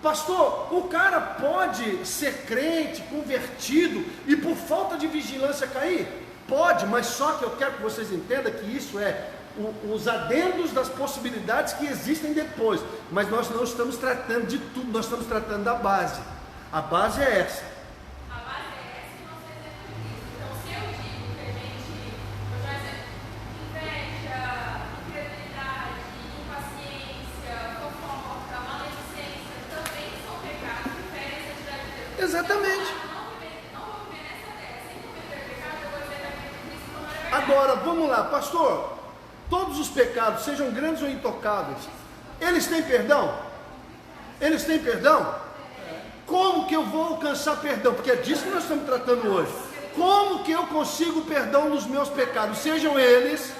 Pastor, o cara pode ser crente, convertido, e por falta de vigilância cair? Pode, mas só que eu quero que vocês entendam que isso é os adendos das possibilidades que existem depois. Mas nós não estamos tratando de tudo, nós estamos tratando da base. A base é essa. A base é essa e nós fazemos isso. Então, se eu digo que a gente, por exemplo, inveja, incredulidade, impaciência, fofoca, maledicência, também são pecados que ferem a santidade de Deus. Exatamente. Não vou viver nessa ideia. Sem cometer pecado, eu vou viver daquele Cristo como é verdade. Agora, vamos lá, pastor. Todos os pecados, sejam grandes ou intocáveis, eles têm perdão? Eles têm perdão? Como que eu vou alcançar perdão? Porque é disso que nós estamos tratando hoje. Como que eu consigo perdão dos meus pecados? Sejam eles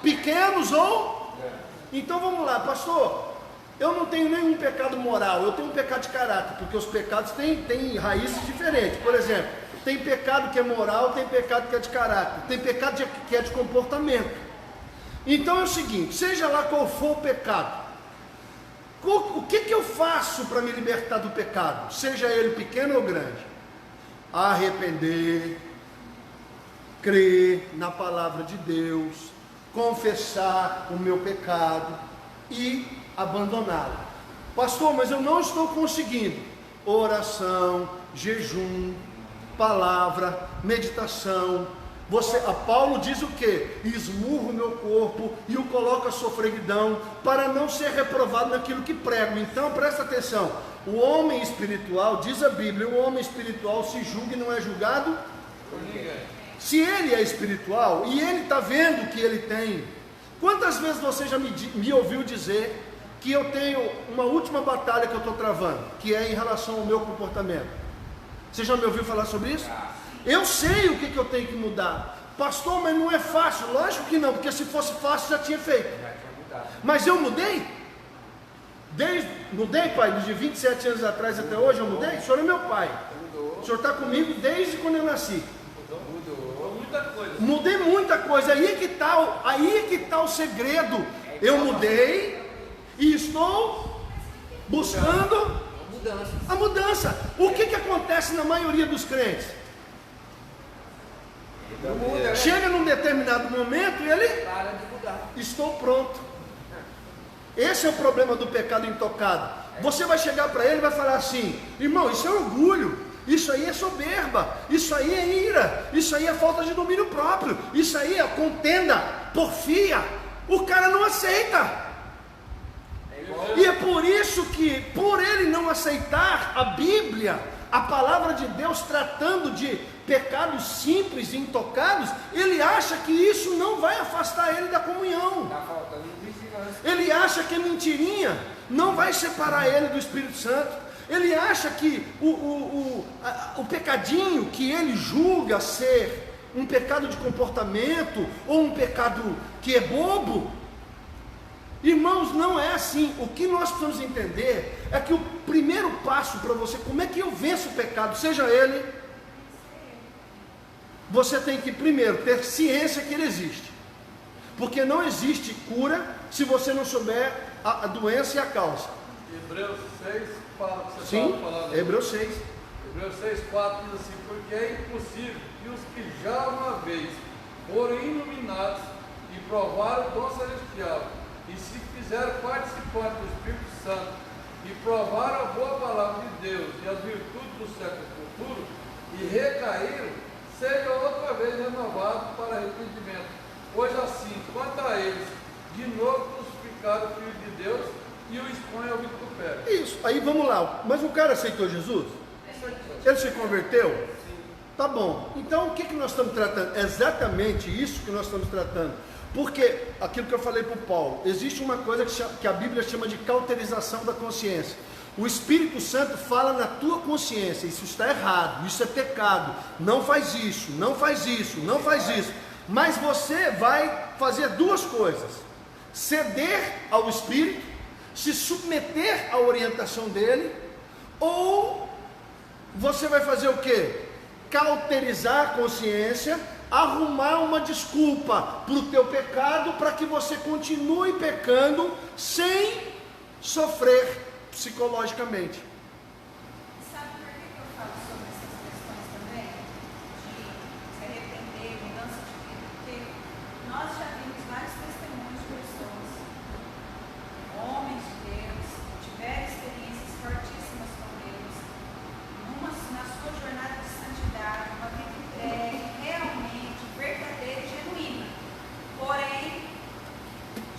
pequenos ou... Então vamos lá, pastor. Eu não tenho nenhum pecado moral, eu tenho um pecado de caráter, porque os pecados têm raízes diferentes. Por exemplo, tem pecado que é moral, tem pecado que é de caráter, tem pecado que é de comportamento. Então é o seguinte, seja lá qual for o pecado, o que eu faço para me libertar do pecado? Seja ele pequeno ou grande? Arrepender, crer na palavra de Deus, confessar o meu pecado e abandoná-lo. Pastor, mas eu não estou conseguindo. Oração, jejum, palavra, meditação. Paulo diz o que? Esmurro o meu corpo e o coloco a sofreguidão para não ser reprovado naquilo que prego. Então presta atenção, o homem espiritual, diz a Bíblia, o homem espiritual se julga e não é julgado por ninguém. Se ele é espiritual e ele está vendo que ele tem, quantas vezes você já me ouviu dizer que eu tenho uma última batalha que eu estou travando, que é em relação ao meu comportamento? Você já me ouviu falar sobre isso? Eu sei o que eu tenho que mudar. Pastor, mas não é fácil. Lógico que não, porque se fosse fácil já tinha feito. Mas eu mudei? Mudei, pai, de 27 anos atrás até hoje eu mudei? O senhor é meu pai. O senhor está comigo desde quando eu nasci. Mudou muita coisa. Mudei muita coisa. Aí que está o segredo. Eu mudei e estou buscando a mudança. O que acontece na maioria dos crentes? Chega num determinado momento e ele para de mudar. Estou pronto. Esse é o problema do pecado intocado. Você vai chegar para ele e vai falar assim: irmão, isso é orgulho, isso aí é soberba, isso aí é ira, isso aí é falta de domínio próprio, isso aí é contenda, porfia. O cara não aceita. E é por isso que, por ele não aceitar a Bíblia, a palavra de Deus tratando de pecados simples e intocados, ele acha que isso não vai afastar ele da comunhão. Está faltando vigilância. Ele acha que a mentirinha não vai separar ele do Espírito Santo. Ele acha que o pecadinho que ele julga ser um pecado de comportamento ou um pecado que é bobo, irmãos, não é assim. O que nós precisamos entender é que o primeiro passo para você, como é que eu venço o pecado, seja ele, você tem que primeiro ter ciência que ele existe, porque não existe cura se você não souber a doença e a causa. Hebreus 6 fala que você Sim, estava falando. Hebreus 6. Hebreus 6,4 diz assim: porque é impossível que os que já uma vez foram iluminados e provaram o dom celestial, e se fizeram participantes do Espírito Santo, e provaram a boa palavra de Deus e as virtudes do século futuro, e recaíram, seja outra vez renovado para arrependimento. Pois assim, quanto a eles, de novo crucificaram o Filho de Deus e o expõe ao vitupério. Isso, aí vamos lá. Mas o cara aceitou Jesus? Ele se converteu? Tá bom. Então o que nós estamos tratando? É exatamente isso que nós estamos tratando. Porque, aquilo que eu falei para o Paulo, existe uma coisa que a Bíblia chama de cauterização da consciência. O Espírito Santo fala na tua consciência: isso está errado, isso é pecado, não faz isso, não faz isso, não faz isso. Mas você vai fazer duas coisas: ceder ao Espírito, se submeter à orientação dele, ou você vai fazer o quê? Cauterizar a consciência, arrumar uma desculpa para o teu pecado, para que você continue pecando sem sofrer psicologicamente. Sabe por que eu falo sobre essas questões também? De se arrepender, mudança de vida? Porque nós já vimos vários testemunhos de pessoas, homens de Deus, que tiveram experiências fortíssimas com Deus, na sua jornada de santidade, uma vida entregue, realmente verdadeira e genuína. Porém,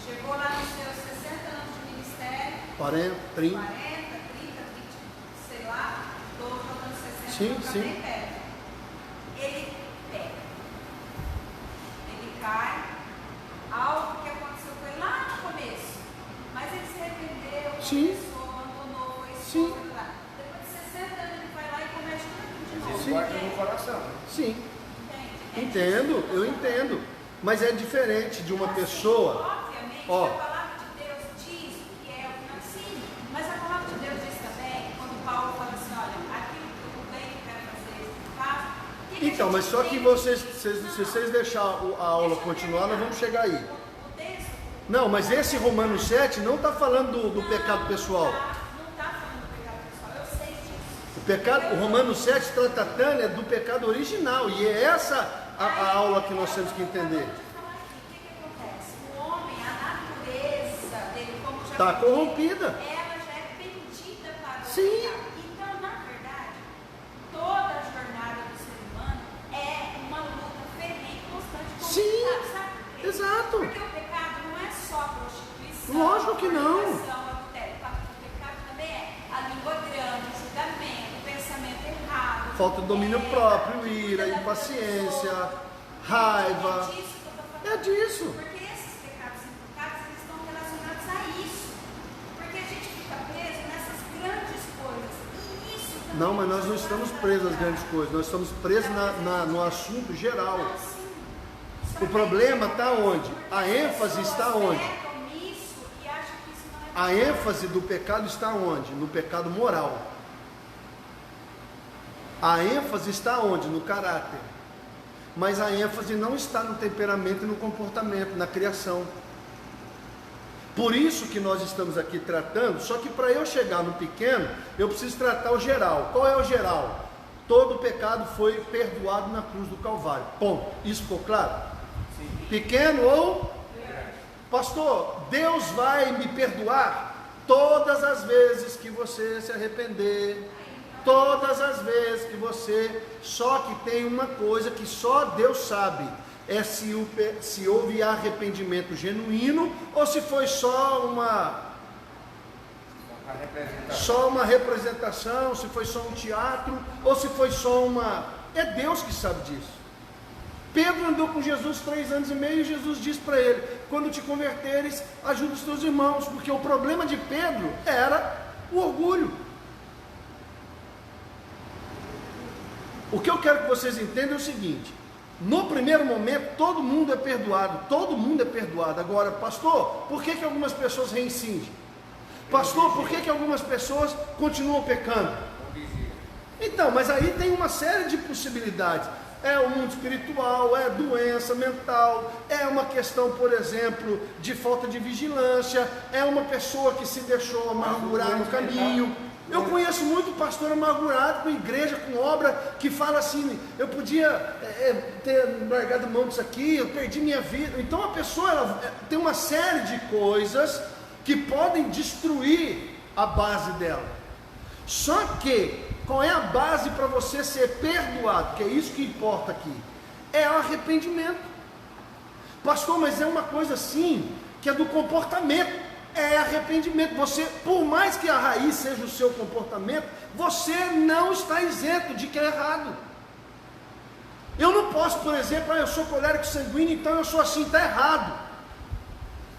chegou lá nos seus 60 anos de ministério, 40, 30. 40, 30, sei lá, estou falando 60, Sim, não sim. nem perto. Ele pega, ele cai, algo que aconteceu com ele lá no começo, mas ele se arrependeu, Sim. começou, abandonou, foi Sim. foi lá. Depois de 60 anos ele vai lá e comete tudo de novo. Você Sim. guarda no coração. Sim, Entende? entendo, eu entendo. Mas é diferente de uma pessoa. Obviamente, Ó. a palavra de Deus diz que é o que nós sim, mas a palavra de Deus diz também, quando Paulo fala assim: olha, aquilo que eu bem que quero fazer, faço. Então, mas só que se vocês deixarem a aula continuar, nós vamos chegar aí. O texto Não, mas esse Romanos 7 não está falando do pecado pessoal. não está falando do pecado pessoal, eu sei disso. O pecado, o Romanos 7 está tratando é do pecado original, e é essa a aula que nós temos que entender. O que acontece? O homem, a natureza dele, como já Está foi dito, corrompida. ela já é pendida para o Sim. pecado. Então, na verdade, toda a jornada do ser humano é uma luta ferrenha e constante com Sim. o pecado, sabe por quê? Exato. Porque o pecado não é só a prostituição, Lógico que não. fornicação, adultério. O pecado também é a língua grande, o julgamento, o pensamento errado, Falta de domínio próprio, ira, impaciência, raiva. É disso que eu tô falando. É disso. Porque esses pecados imputáveis, eles estão relacionados a isso. Porque a gente fica preso nessas grandes coisas. E isso também Não, mas nós não estamos presos às grandes coisas, nós estamos presos no assunto geral. Não, sim. Só O que problema está aí, onde? A ênfase pessoas está onde? pecam nisso e acham que isso não é A pecado. ênfase do pecado está onde? No pecado moral. A ênfase está onde? No caráter. Mas a ênfase não está no temperamento e no comportamento, na criação. Por isso que nós estamos aqui tratando, só que para eu chegar no pequeno, eu preciso tratar o geral. Qual é o geral? Todo pecado foi perdoado na cruz do Calvário. Ponto. Isso ficou claro? Sim. Pequeno ou? Pastor, Deus vai me perdoar todas as vezes que você se arrepender. Todas as vezes que você... Só que tem uma coisa que só Deus sabe. É se houve arrependimento genuíno ou se foi só uma representação, se foi só um teatro, ou se foi só uma... É Deus que sabe disso. Pedro andou com Jesus 3 anos e meio e Jesus disse para ele: quando te converteres, ajuda os teus irmãos, porque o problema de Pedro era o orgulho. O que eu quero que vocês entendam é o seguinte: no primeiro momento todo mundo é perdoado, Agora, pastor, por que algumas pessoas reincidem? Pastor, por que algumas pessoas continuam pecando? Então, mas aí tem uma série de possibilidades. É o mundo espiritual, é doença mental, é uma questão, por exemplo, de falta de vigilância, é uma pessoa que se deixou amargurar no caminho. Eu conheço muito pastor amargurado com igreja, com obra, que fala assim: eu podia ter largado mão disso aqui, eu perdi minha vida. Então a pessoa tem uma série de coisas que podem destruir a base dela. Só que qual é a base para você ser perdoado? Que é isso que importa aqui. É o arrependimento. Pastor, mas é uma coisa assim, que é do comportamento. É arrependimento. Você, por mais que a raiz seja o seu comportamento, você não está isento de que é errado. Eu não posso, por exemplo, eu sou colérico sanguíneo, então eu sou assim, está errado.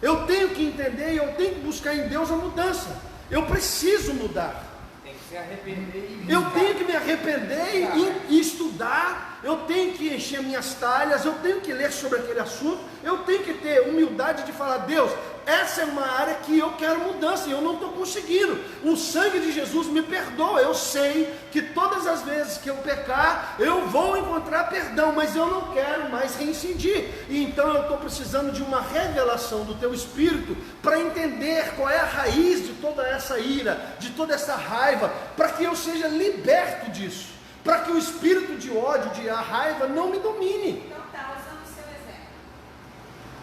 Eu tenho que entender e eu tenho que buscar em Deus a mudança. Eu preciso mudar. Tem que se arrepender e Eu tenho que me arrepender e estudar. Eu tenho que encher minhas talhas. Eu tenho que ler sobre aquele assunto. Eu tenho que ter humildade de falar: Deus, essa é uma área que eu quero mudança e eu não estou conseguindo. O sangue de Jesus me perdoa. Eu sei que todas as vezes que eu pecar, eu vou encontrar perdão, mas eu não quero mais reincidir. E então eu estou precisando de uma revelação do Teu Espírito para entender qual é a raiz de toda essa ira, de toda essa raiva, para que eu seja liberto disso, para que o espírito de ódio, de a raiva não me domine. Então tá, usando o seu exemplo.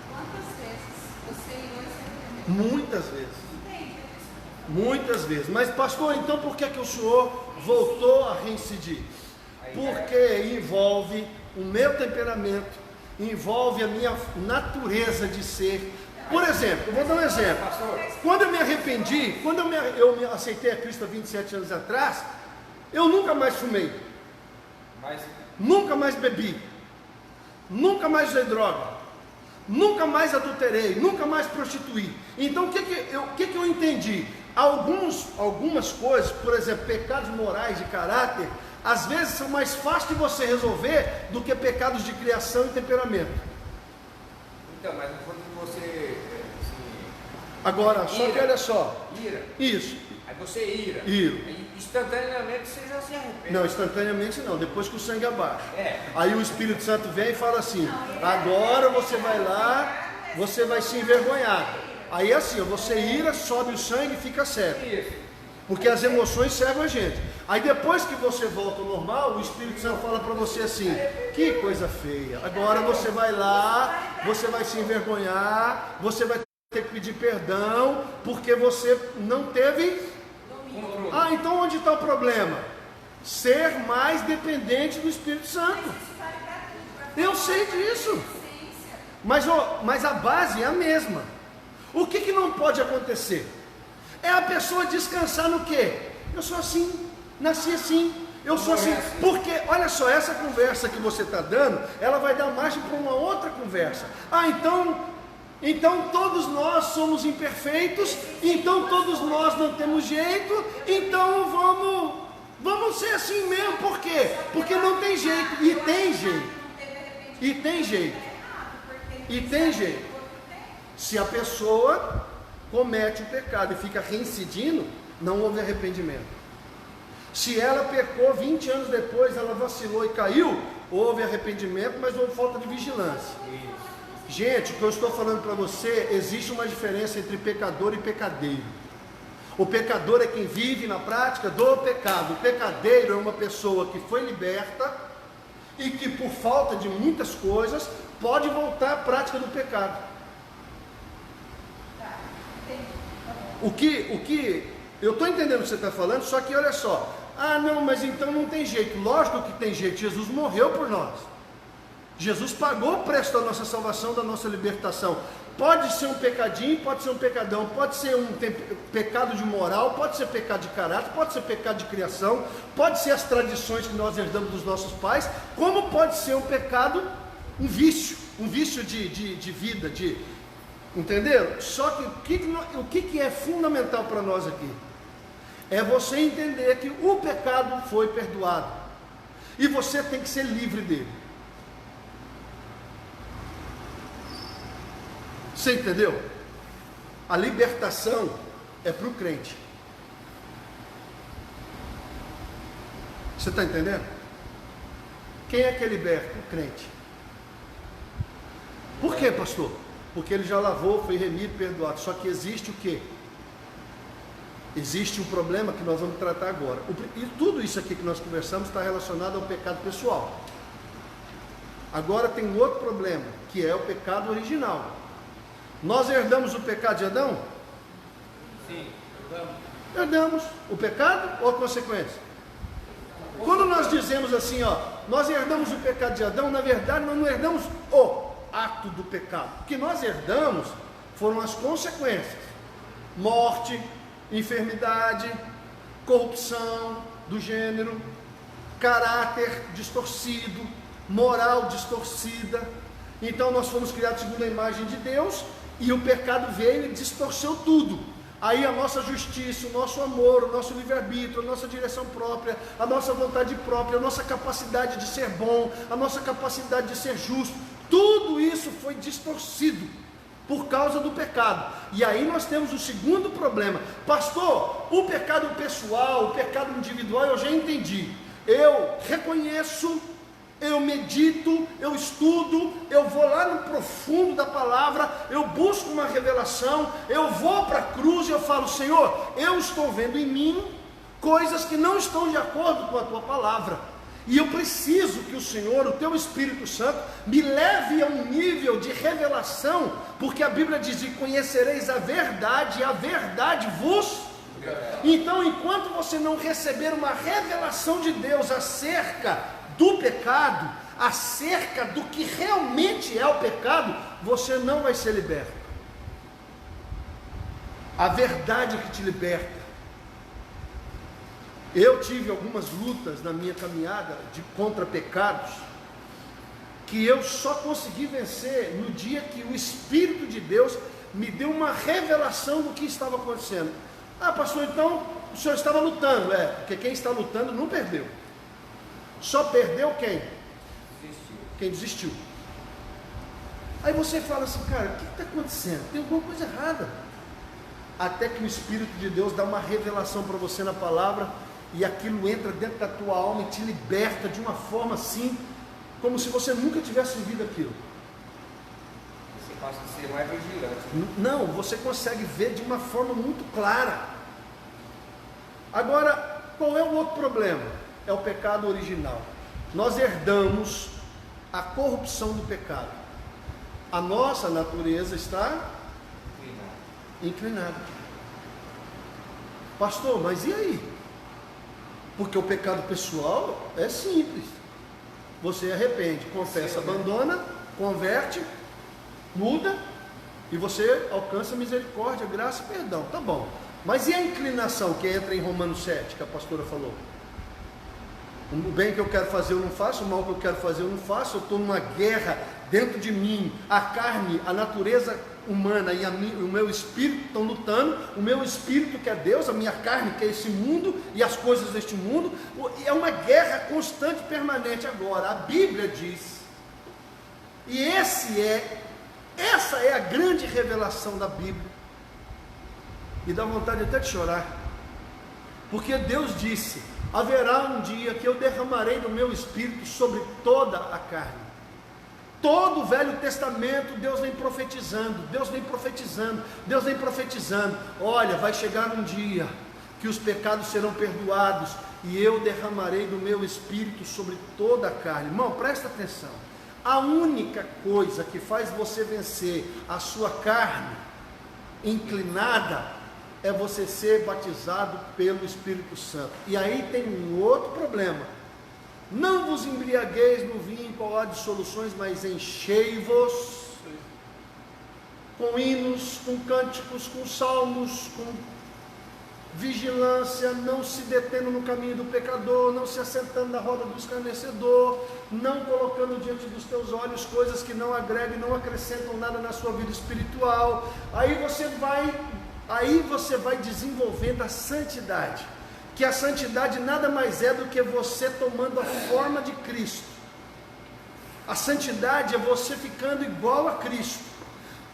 Quantas vezes você irou se arrepender? Muitas vezes. Entende isso? Muitas vezes. Mas pastor, então por que o senhor voltou a reincidir? Porque envolve o meu temperamento, envolve a minha natureza de ser. Por exemplo, eu vou dar um exemplo. Quando eu me arrependi, quando eu me aceitei a Cristo há 27 anos atrás, eu nunca mais fumei, Mas nunca mais bebi, nunca mais usei droga, nunca mais adulterei, nunca mais prostituí. Então o que eu entendi? Algumas coisas, por exemplo, pecados morais de caráter, às vezes são mais fáceis de você resolver do que pecados de criação e temperamento. então, mas quando você Agora, só que olha só, ira, isso, aí você ira, Iro. aí instantaneamente você já se arrepende. não, instantaneamente não, depois que o sangue abaixa. É. Aí o Espírito Santo vem e fala assim: agora você vai lá, você vai se envergonhar. Aí assim, você ira, sobe o sangue e fica certo. Isso. Porque as emoções servem a gente. Aí depois que você volta ao normal, o Espírito Santo fala para você assim: que coisa feia. Agora você vai lá, você vai se envergonhar, você vai ter que pedir perdão, porque você não teve. Ah, então onde está o problema? Ser mais dependente do Espírito Santo. Eu sei disso. Mas a base é a mesma. O que não pode acontecer? É a pessoa descansar no quê? Eu sou assim, nasci assim, eu sou assim. Porque, olha só, essa conversa que você está dando, ela vai dar margem para uma outra conversa. Ah, então todos nós somos imperfeitos, então todos nós não temos jeito, então vamos ser assim mesmo. Por quê? Porque não tem jeito, e tem jeito, e tem jeito, e tem jeito. Se a pessoa comete o pecado e fica reincidindo, não houve arrependimento. Se ela pecou 20 anos depois, ela vacilou e caiu, houve arrependimento, mas houve falta de vigilância. Gente, o que eu estou falando para você, existe uma diferença entre pecador e pecadeiro. O pecador é quem vive na prática do pecado. O pecadeiro é uma pessoa que foi liberta e que por falta de muitas coisas pode voltar à prática do pecado. O que eu estou entendendo o que você está falando, só que olha só. Ah, não, mas então não tem jeito. Lógico que tem jeito. Jesus morreu por nós. Jesus pagou o preço da nossa salvação, da nossa libertação. Pode ser um pecadinho, pode ser um pecadão, pode ser um pecado de moral, pode ser pecado de caráter, pode ser pecado de criação, pode ser as tradições que nós herdamos dos nossos pais, como pode ser um pecado, um vício de vida, entenderam? Só que o que é fundamental para nós aqui? É você entender que o pecado foi perdoado e você tem que ser livre dele. Você entendeu? A libertação é para o crente. Você está entendendo? Quem é que é liberto? O crente. Por quê, pastor? Porque ele já lavou, foi remido, perdoado. Só que existe o quê? Existe um problema que nós vamos tratar agora. E tudo isso aqui que nós conversamos está relacionado ao pecado pessoal. Agora tem um outro problema, que é o pecado original. Nós herdamos o pecado de Adão? Sim, Herdamos. O pecado ou a consequência? Quando nós dizemos assim, ó, nós herdamos o pecado de Adão, na verdade nós não herdamos o ato do pecado. O que nós herdamos foram as consequências: morte, enfermidade, corrupção do gênero, caráter distorcido, moral distorcida. Então nós fomos criados segundo a imagem de Deus, e o pecado veio e distorceu tudo. Aí a nossa justiça, o nosso amor, o nosso livre-arbítrio, a nossa direção própria, a nossa vontade própria, a nossa capacidade de ser bom, a nossa capacidade de ser justo, tudo isso foi distorcido por causa do pecado. E aí nós temos o segundo problema: pastor, o pecado pessoal, o pecado individual eu já entendi, eu reconheço, eu medito, eu estudo, eu vou lá no profundo da palavra, eu busco uma revelação, eu vou para a cruz e eu falo: Senhor, eu estou vendo em mim coisas que não estão de acordo com a tua palavra, e eu preciso que o Senhor, o teu Espírito Santo, me leve a um nível de revelação, porque a Bíblia diz: e conhecereis a verdade, e a verdade vos... Então, enquanto você não receber uma revelação de Deus acerca do pecado, acerca do que realmente é o pecado, você não vai ser liberto. A verdade que te liberta. Eu tive algumas lutas na minha caminhada contra pecados, que eu só consegui vencer no dia que o Espírito de Deus me deu uma revelação do que estava acontecendo. Ah, pastor, então o senhor estava lutando. Porque quem está lutando não perdeu. Só perdeu quem? Desistiu. Quem desistiu. Aí você fala assim: cara, o que está acontecendo? Tem alguma coisa errada. Até que o Espírito de Deus dá uma revelação para você na palavra, e aquilo entra dentro da tua alma e te liberta de uma forma assim, como se você nunca tivesse vivido aquilo. Você passa a ser mais vigilante. Não, você consegue ver de uma forma muito clara. Agora, qual é o outro problema? É o pecado original. Nós herdamos a corrupção do pecado. A nossa natureza está inclinada. Pastor, mas e aí? Porque o pecado pessoal é simples. Você arrepende, confessa, abandona, converte, muda, e você alcança misericórdia, graça e perdão. Tá bom. Mas e a inclinação que entra em Romanos 7, que a pastora falou? O bem que eu quero fazer eu não faço, o mal que eu quero fazer eu não faço. Eu estou numa guerra dentro de mim. A carne, a natureza humana e o meu espírito estão lutando. O meu espírito, que é Deus, a minha carne, que é esse mundo e as coisas deste mundo. É uma guerra constante e permanente. Agora, a Bíblia diz, e essa é a grande revelação da Bíblia, e dá vontade até de chorar, porque Deus disse: haverá um dia que eu derramarei do meu espírito sobre toda a carne. Todo o Velho Testamento Deus vem profetizando, Deus vem profetizando, Deus vem profetizando. Olha, vai chegar um dia que os pecados serão perdoados, e eu derramarei do meu espírito sobre toda a carne. Irmão, presta atenção. A única coisa que faz você vencer a sua carne inclinada é você ser batizado pelo Espírito Santo. E aí tem um outro problema: não vos embriagueis no vinho, qual há dissoluções, mas enchei-vos com hinos, com cânticos, com salmos, com vigilância, não se detendo no caminho do pecador, não se assentando na roda do escarnecedor, não colocando diante dos teus olhos coisas que não agregam e não acrescentam nada na sua vida espiritual. Aí você vai desenvolvendo a santidade, que a santidade nada mais é do que você tomando a forma de Cristo. A santidade é você ficando igual a Cristo.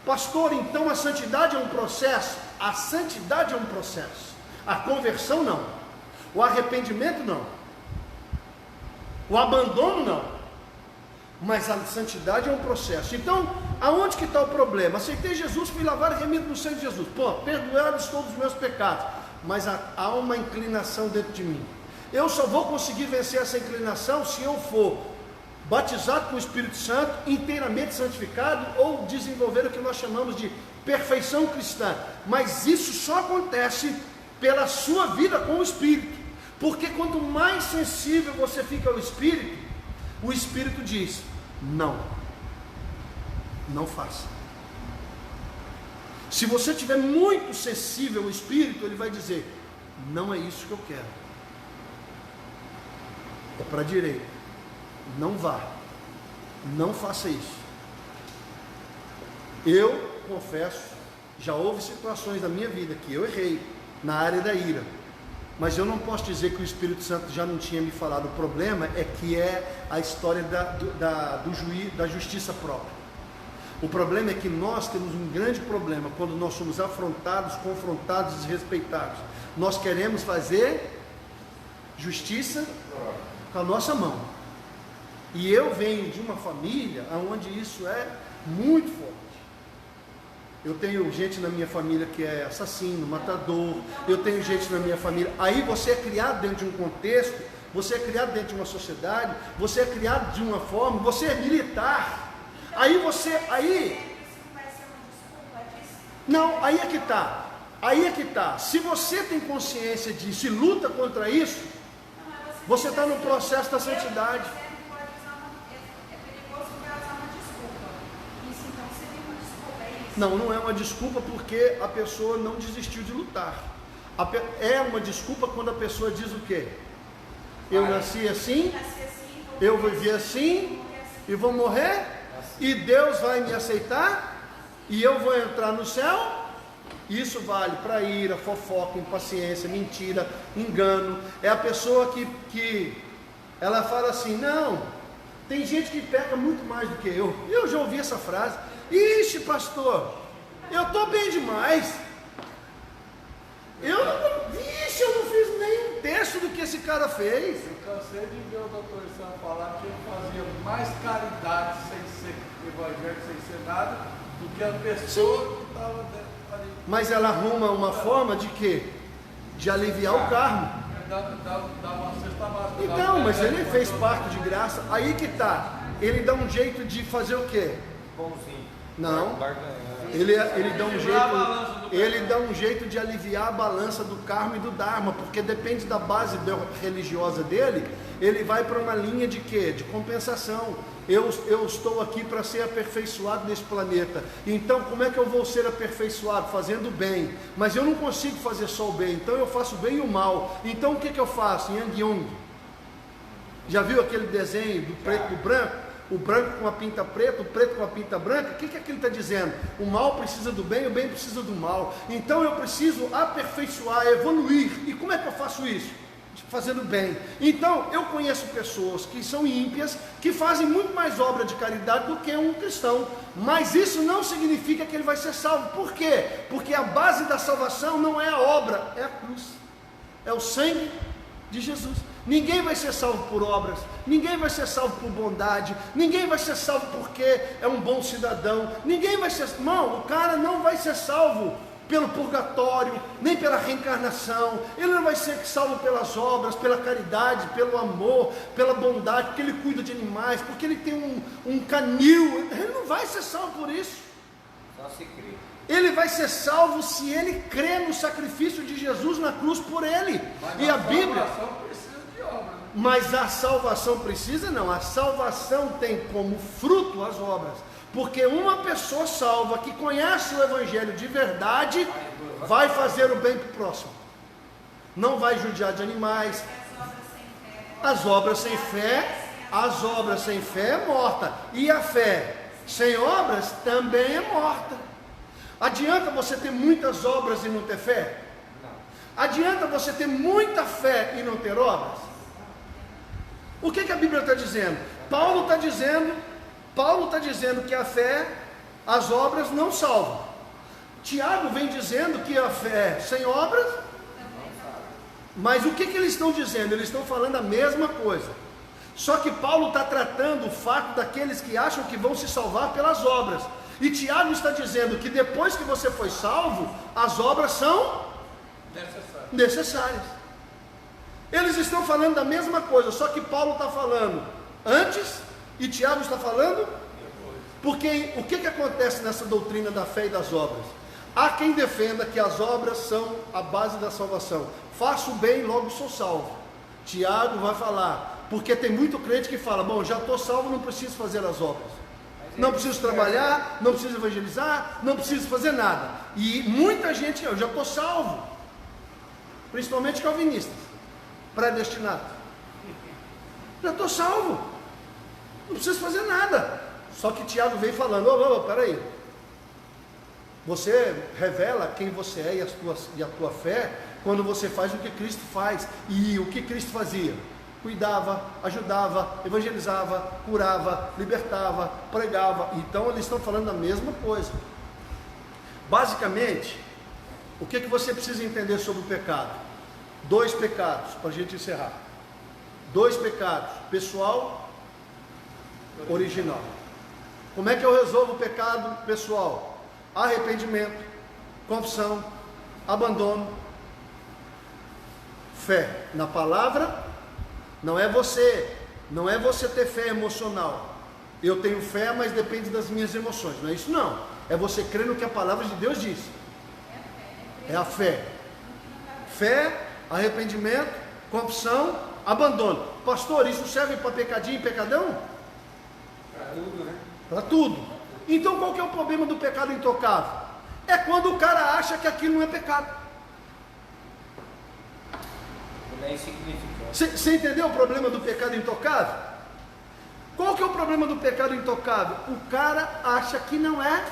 Pastor, então a santidade é um processo? A santidade é um processo. A conversão não. O arrependimento não. O abandono não. Mas a santidade é um processo. Então, aonde que está o problema? Aceitei Jesus, fui lavado e remido no sangue de Jesus. Pô, perdoados todos os meus pecados. Mas há uma inclinação dentro de mim. Eu só vou conseguir vencer essa inclinação se eu for batizado com o Espírito Santo, inteiramente santificado, ou desenvolver o que nós chamamos de perfeição cristã. Mas isso só acontece pela sua vida com o Espírito. Porque quanto mais sensível você fica ao Espírito, o Espírito diz: não, não faça. Se você estiver muito sensível ao Espírito, ele vai dizer: não é isso que eu quero, é para a direita, não vá, não faça isso. Eu confesso, já houve situações na minha vida que eu errei na área da ira, mas eu não posso dizer que o Espírito Santo já não tinha me falado. O problema é que é a história da justiça própria. O problema é que nós temos um grande problema quando nós somos afrontados, confrontados, desrespeitados. Nós queremos fazer justiça com a nossa mão. E eu venho de uma família onde isso é muito forte. Eu tenho gente na minha família que é assassino, matador. Eu tenho gente na minha família. Aí você é criado dentro de um contexto, você é criado dentro de uma sociedade, você é criado de uma forma, você é militar. Aí não, aí é que tá. Se você tem consciência disso e luta contra isso, você está no processo da santidade. Não é uma desculpa, porque a pessoa não desistiu de lutar. É uma desculpa quando a pessoa diz o quê? Eu nasci assim, eu vivi assim, e vou morrer, e Deus vai me aceitar, e eu vou entrar no céu. Isso vale para ira, fofoca, impaciência, mentira, engano. É a pessoa que ela fala assim: não, tem gente que peca muito mais do que eu. Eu já ouvi essa frase. Ixi, pastor, eu estou bem demais. Eu não fiz nem um terço do que esse cara fez. Eu cansei de ver o doutor Sam falar que ele fazia mais caridade sem ser evangélico, sem ser nada, do que a pessoa que estava ali. Mas ela arruma uma forma de quê? De aliviar o karma. Dá uma cesta básica. Então, mas ele fez parte de graça. Aí que tá. Ele dá um jeito de fazer o quê? Bonzinho. Não, ele dá um jeito de aliviar a balança do karma e do dharma, porque depende da base religiosa dele. Ele vai para uma linha de quê? De compensação. Eu estou aqui para ser aperfeiçoado nesse planeta. Então como é que eu vou ser aperfeiçoado? Fazendo bem. Mas eu não consigo fazer só o bem, então eu faço o bem e o mal. Então o que eu faço? Yang Yung. Já viu aquele desenho do preto e do branco? O branco com a pinta preta, o preto com a pinta branca. O que aquilo está dizendo? O mal precisa do bem, o bem precisa do mal. Então eu preciso aperfeiçoar, evoluir. E como é que eu faço isso? Fazendo bem. Então eu conheço pessoas que são ímpias, que fazem muito mais obra de caridade do que um cristão. Mas isso não significa que ele vai ser salvo. Por quê? Porque a base da salvação não é a obra, é a cruz. É o sangue de Jesus. Ninguém vai ser salvo por obras, ninguém vai ser salvo por bondade, ninguém vai ser salvo porque é um bom cidadão, ninguém vai ser, o cara não vai ser salvo pelo purgatório, nem pela reencarnação. Ele não vai ser salvo pelas obras, pela caridade, pelo amor, pela bondade, porque ele cuida de animais, porque ele tem um canil. Ele não vai ser salvo por isso. Só se crê. Ele vai ser salvo se ele crê no sacrifício de Jesus na cruz por ele. E a Bíblia... Mas a salvação precisa? Não, a salvação tem como fruto as obras, porque uma pessoa salva, que conhece o Evangelho de verdade, vai fazer o bem para o próximo, não vai judiar de animais. As obras sem fé é morta, e a fé sem obras também é morta. Adianta você ter muitas obras e não ter fé? Adianta você ter muita fé e não ter obras? O que a Bíblia está dizendo? Paulo está dizendo que a fé, as obras não salvam. Tiago vem dizendo que a fé sem obras, mas o que eles estão dizendo? Eles estão falando a mesma coisa. Só que Paulo está tratando o fato daqueles que acham que vão se salvar pelas obras. E Tiago está dizendo que depois que você foi salvo, as obras são necessárias. Eles estão falando da mesma coisa, só que Paulo está falando antes e Tiago está falando depois. Porque o que acontece nessa doutrina da fé e das obras? Há quem defenda que as obras são a base da salvação. Faço o bem, logo sou salvo. Tiago vai falar, porque tem muito crente que fala, bom, já estou salvo, não preciso fazer as obras. Não preciso trabalhar, não preciso evangelizar, não preciso fazer nada. E muita gente, eu já estou salvo. Principalmente calvinistas, predestinados. Já estou salvo. Não preciso fazer nada. Só que Tiago vem falando, peraí. Você revela quem você é e a tua fé quando você faz o que Cristo faz. E o que Cristo fazia? Cuidava, ajudava, evangelizava, curava, libertava, pregava. Então eles estão falando a mesma coisa. Basicamente, o que você precisa entender sobre o pecado? 2 pecados, para a gente encerrar. 2 pecados, pessoal, original. Como é que eu resolvo o pecado pessoal? Arrependimento, confissão, abandono, fé na palavra. Não é você ter fé emocional. Eu tenho fé, mas depende das minhas emoções. Não é isso não. É você crer no que a palavra de Deus diz. É a fé. Fé, arrependimento, confissão, abandono. Pastor, isso serve para pecadinho e pecadão? Para tudo, né? Para tudo. Então qual que é o problema do pecado intocável? É quando o cara acha que aquilo não é pecado. Não é insignificante. Você entendeu o problema do pecado intocável? Qual que é o problema do pecado intocável? O cara acha que não é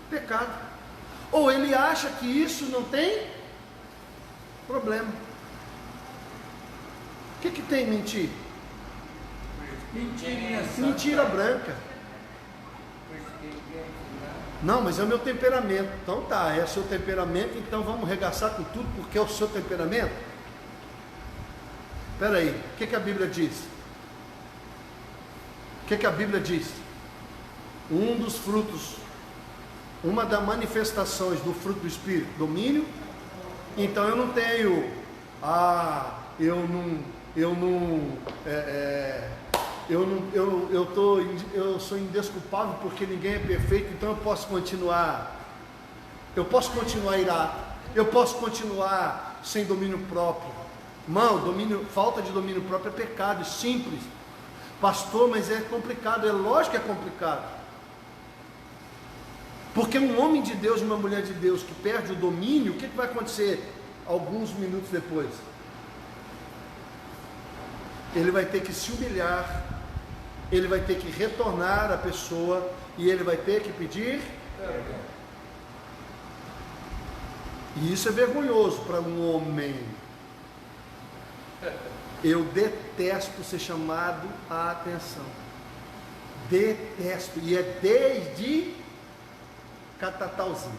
pecado. Ou ele acha que isso não tem problema. O que tem mentir? Mentirinha. Mentira branca. Não, mas é o meu temperamento. Então tá, é o seu temperamento, então vamos regaçar com tudo porque é o seu temperamento? Espera aí, o que a Bíblia diz? O que a Bíblia diz? Um dos frutos, uma das manifestações do fruto do Espírito, domínio. Então eu não tenho, eu sou indesculpável porque ninguém é perfeito, então eu posso continuar irado, eu posso continuar sem domínio próprio. Irmão, falta de domínio próprio é pecado, é simples. Pastor, mas é complicado, é lógico que é complicado. Porque um homem de Deus, uma mulher de Deus que perde o domínio, o que vai acontecer alguns minutos depois? Ele vai ter que se humilhar, ele vai ter que retornar à pessoa e ele vai ter que pedir perdão. E isso é vergonhoso para um homem. Eu detesto ser chamado a atenção. Detesto. E é desde catatauzinho.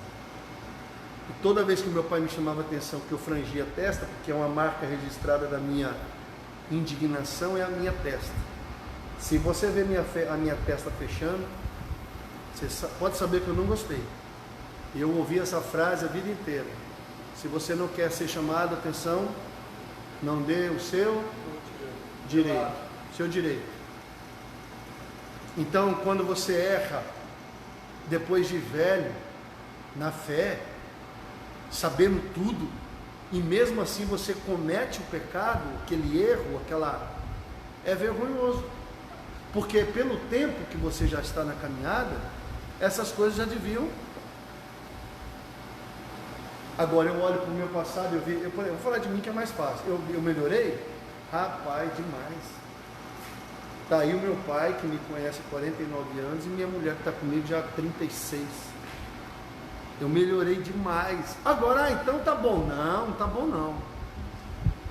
E toda vez que meu pai me chamava a atenção, que eu frangia a testa, porque é uma marca registrada da minha indignação, é a minha testa. Se você ver a minha testa fechando, você pode saber que eu não gostei. Eu ouvi essa frase a vida inteira. Se você não quer ser chamado a atenção, não dê o seu direito. Seu direito. Então, quando você erra, depois de velho, na fé, sabendo tudo, e mesmo assim você comete o pecado, aquele erro, é vergonhoso. Porque pelo tempo que você já está na caminhada, essas coisas já deviam. Agora eu olho para o meu passado, eu vou falar de mim que é mais fácil. Eu melhorei? Rapaz, demais. Está aí o meu pai, que me conhece há 49 anos, e minha mulher que está comigo já há 36. Eu melhorei demais. Agora, então tá bom. Não tá bom não.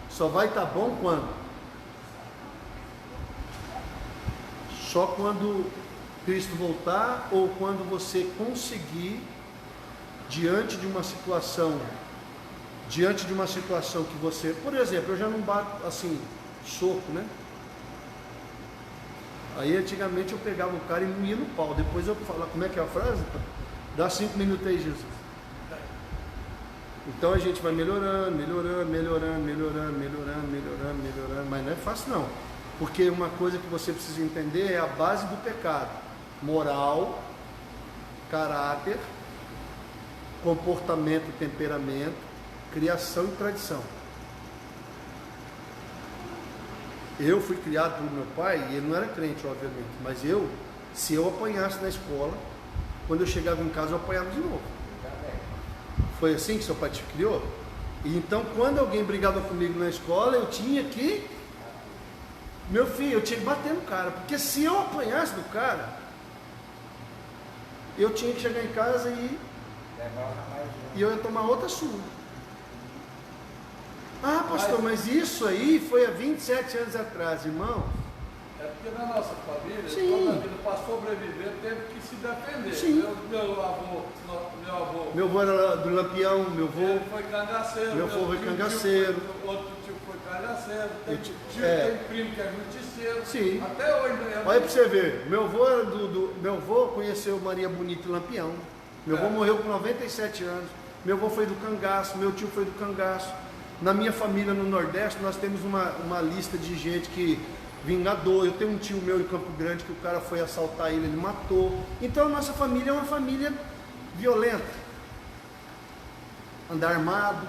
Só vai estar bom quando? Só quando Cristo voltar, ou quando você conseguir, diante de uma situação que você, por exemplo, eu já não bato assim, soco, né? Aí antigamente eu pegava o cara e moía no pau. Depois eu falava, como é que é a frase? Dá 5 minutos aí, Jesus. Então a gente vai melhorando, mas não é fácil não. Porque uma coisa que você precisa entender é a base do pecado: moral, caráter, comportamento, temperamento, criação e tradição. eu fui criado pelo meu pai, e ele não era crente, obviamente, mas se eu apanhasse na escola, quando eu chegava em casa eu apanhava de novo. Foi assim que seu pai te criou? E então, quando alguém brigava comigo na escola, eu tinha que... Meu filho, eu tinha que bater no cara, porque se eu apanhasse do cara, eu tinha que chegar em casa e eu ia tomar outra surra. Ah, pastor, mas isso aí foi há 27 anos atrás, irmão. É porque na nossa família, Sim. toda a vida, para sobreviver, teve que se defender. Sim. Meu avô. Meu avô era do Lampião, meu avô... Ele foi cangaceiro. Meu avô foi cangaceiro. Outro tio foi cangaceiro. Tem tio- tem primo que é justiceiro. Sim. Até hoje. Olha para você ver, meu avô, meu avô conheceu Maria Bonita e Lampião. Meu avô morreu com 97 anos. Meu avô foi do cangaço, meu tio foi do cangaço. Na minha família no Nordeste, nós temos uma lista de gente que vingador. Eu tenho um tio meu em Campo Grande que o cara foi assaltar ele matou. Então a nossa família é uma família violenta. Andar armado.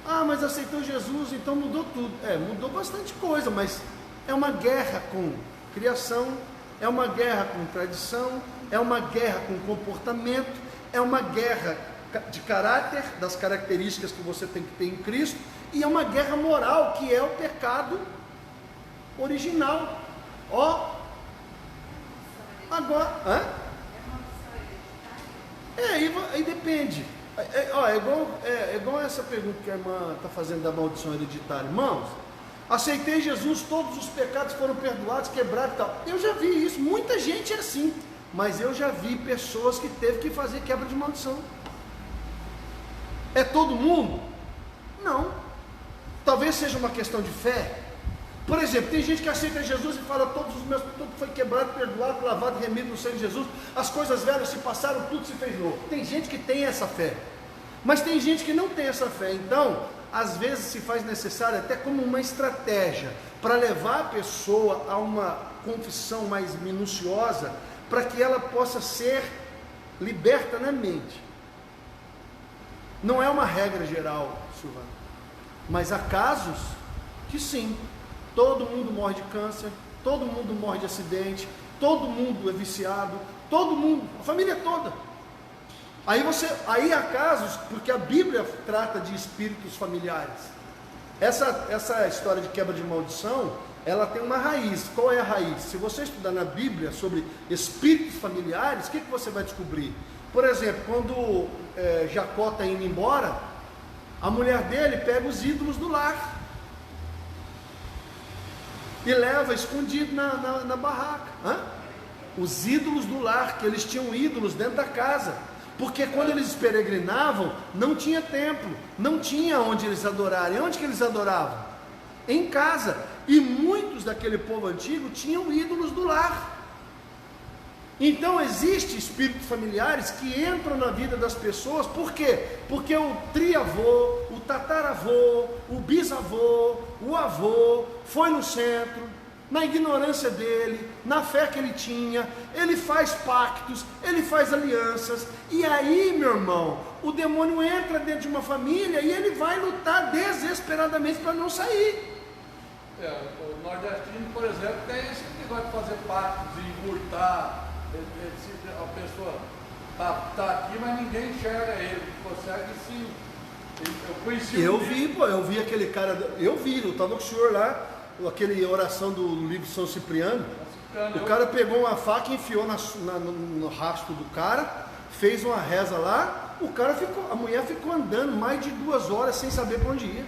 Ah, mas aceitou Jesus, então mudou tudo. Mudou bastante coisa, mas é uma guerra com criação, é uma guerra com tradição, é uma guerra com comportamento, é uma guerra de caráter, das características que você tem que ter em Cristo, e é uma guerra moral, que é o pecado original. Agora, aí depende. É igual essa pergunta que a irmã está fazendo da maldição hereditária. Irmãos, aceitei Jesus, todos os pecados foram perdoados, quebrados e tal. Eu já vi isso, muita gente é assim, mas eu já vi pessoas que teve que fazer quebra de maldição. É todo mundo? Não. Talvez seja uma questão de fé. Por exemplo, tem gente que aceita Jesus e fala: tudo foi quebrado, perdoado, lavado, remido no sangue de Jesus, as coisas velhas se passaram, tudo se fez novo. Tem gente que tem essa fé, mas tem gente que não tem essa fé. Então, às vezes se faz necessário até como uma estratégia para levar a pessoa a uma confissão mais minuciosa, para que ela possa ser liberta na mente. Não é uma regra geral, Silvana, mas há casos que sim. Todo mundo morre de câncer, todo mundo morre de acidente, todo mundo é viciado, todo mundo, a família toda. Aí há casos, porque a Bíblia trata de espíritos familiares. Essa história de quebra de maldição, ela tem uma raiz. Qual é a raiz? Se você estudar na Bíblia sobre espíritos familiares, o que você vai descobrir? Por exemplo, quando Jacó está indo embora, a mulher dele pega os ídolos do lar e leva escondido na barraca. Os ídolos do lar, que eles tinham ídolos dentro da casa, porque quando eles peregrinavam, não tinha templo, não tinha onde eles adorarem. Onde que eles adoravam? Em casa. E muitos daquele povo antigo tinham ídolos do lar. Então existem espíritos familiares que entram na vida das pessoas. Por quê? Porque o triavô, o tataravô, o bisavô, o avô foi no centro, na ignorância dele, na fé que ele tinha, ele faz pactos, ele faz alianças, e aí, meu irmão, o demônio entra dentro de uma família e ele vai lutar desesperadamente para não sair. O nordestino, por exemplo, tem esse negócio de fazer pactos, de encurtar. A pessoa está aqui, mas ninguém enxerga ele, consegue se... Eu vi aquele cara, eu estava com o senhor lá, aquele oração do livro São Cipriano. O cara pegou uma faca e enfiou no rastro do cara, fez uma reza lá, a mulher ficou andando mais de 2 horas sem saber para onde ia.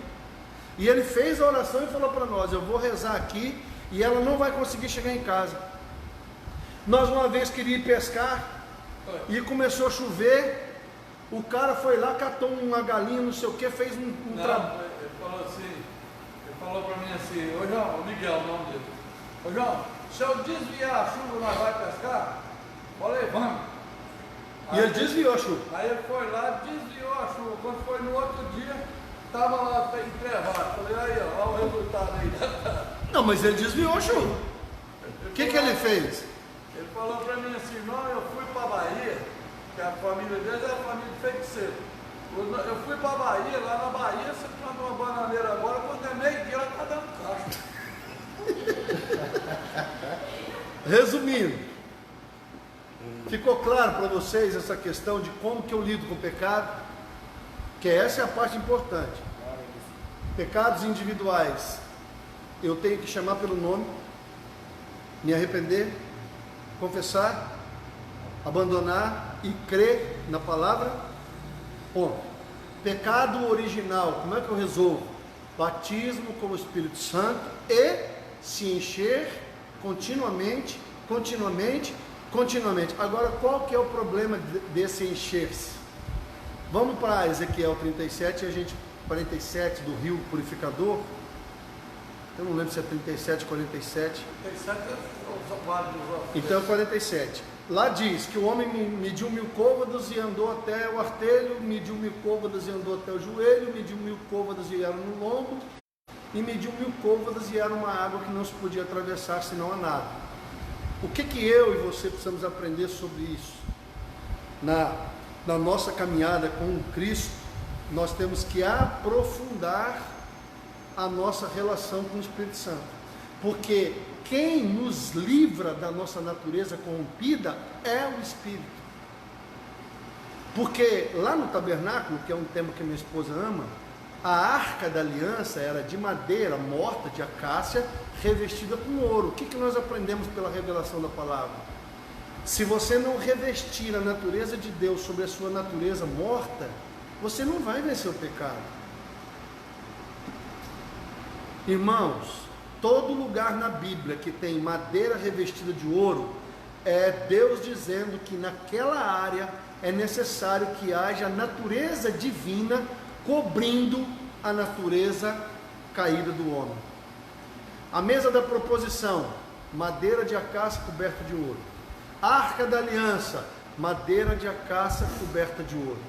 E ele fez a oração e falou para nós: eu vou rezar aqui e ela não vai conseguir chegar em casa. Nós uma vez queríamos ir pescar e começou a chover. O cara foi lá, catou uma galinha, não sei o que, fez um trabalho. Ele falou assim, ele falou para mim assim: ô João, o Miguel, o nome dele. Ô João, se eu desviar a chuva, nós vamos pescar? Falei, vamos. E ele desviou a chuva. Aí ele foi lá, desviou a chuva. Quando foi no outro dia, estava lá entrevado. Falei, aí, ó, olha o resultado aí. Não, mas ele desviou a chuva. O que ele fez? Ele falou para mim assim: irmão, eu fui para a Bahia, que a família deles é a família de feiticeiro. Eu fui para a Bahia, lá na Bahia você planta uma bananeira agora, quando é meio-dia ela está dando cacho. Resumindo, ficou claro para vocês essa questão de como que eu lido com o pecado? Que essa é a parte importante. Pecados individuais, eu tenho que chamar pelo nome, me arrepender, confessar, abandonar e crer na palavra. Ponto. Pecado original, como é que eu resolvo? Batismo com o Espírito Santo e se encher continuamente. Agora, qual que é o problema desse encher-se? Vamos para Ezequiel 37, 47 do rio purificador. Eu não lembro se é 37, 47. 37 é o vale dos. Então é 47. Lá diz que o homem mediu 1000 côvados e andou até o artelho, mediu 1000 côvados e andou até o joelho, mediu 1000 côvados e era no lombo, e mediu 1000 côvados e era uma água que não se podia atravessar senão a nado. O que eu e você precisamos aprender sobre isso? Na nossa caminhada com Cristo, nós temos que aprofundar a nossa relação com o Espírito Santo, porque quem nos livra da nossa natureza corrompida é o Espírito. Porque lá no tabernáculo, que é um tema que minha esposa ama, a arca da aliança era de madeira morta, de acácia, revestida com ouro. O que nós aprendemos pela revelação da palavra? Se você não revestir a natureza de Deus sobre a sua natureza morta, você não vai vencer o pecado. Irmãos, todo lugar na Bíblia que tem madeira revestida de ouro, é Deus dizendo que naquela área é necessário que haja natureza divina cobrindo a natureza caída do homem. A mesa da proposição, madeira de acácia coberta de ouro. Arca da aliança, madeira de acácia coberta de ouro.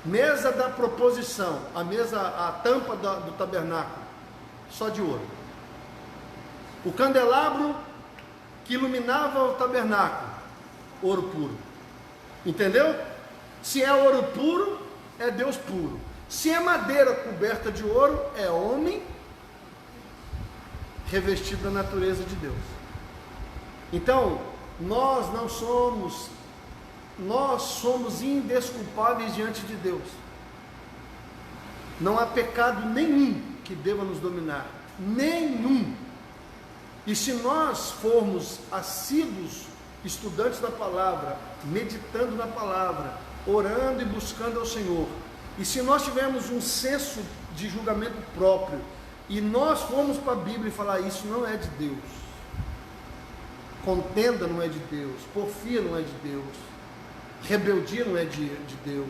Mesa da proposição, a tampa do tabernáculo, só de ouro. O candelabro que iluminava o tabernáculo, ouro puro. Entendeu? Se é ouro puro, é Deus puro. Se é madeira coberta de ouro, é homem revestido da natureza de Deus. Então, nós somos indesculpáveis diante de Deus. Não há pecado nenhum que deva nos dominar, nenhum. E se nós formos assíduos estudantes da palavra, meditando na palavra, orando e buscando ao Senhor, e se nós tivermos um senso de julgamento próprio, e nós formos para a Bíblia e falar, isso não é de Deus, contenda não é de Deus, porfia não é de Deus, rebeldia não é de Deus,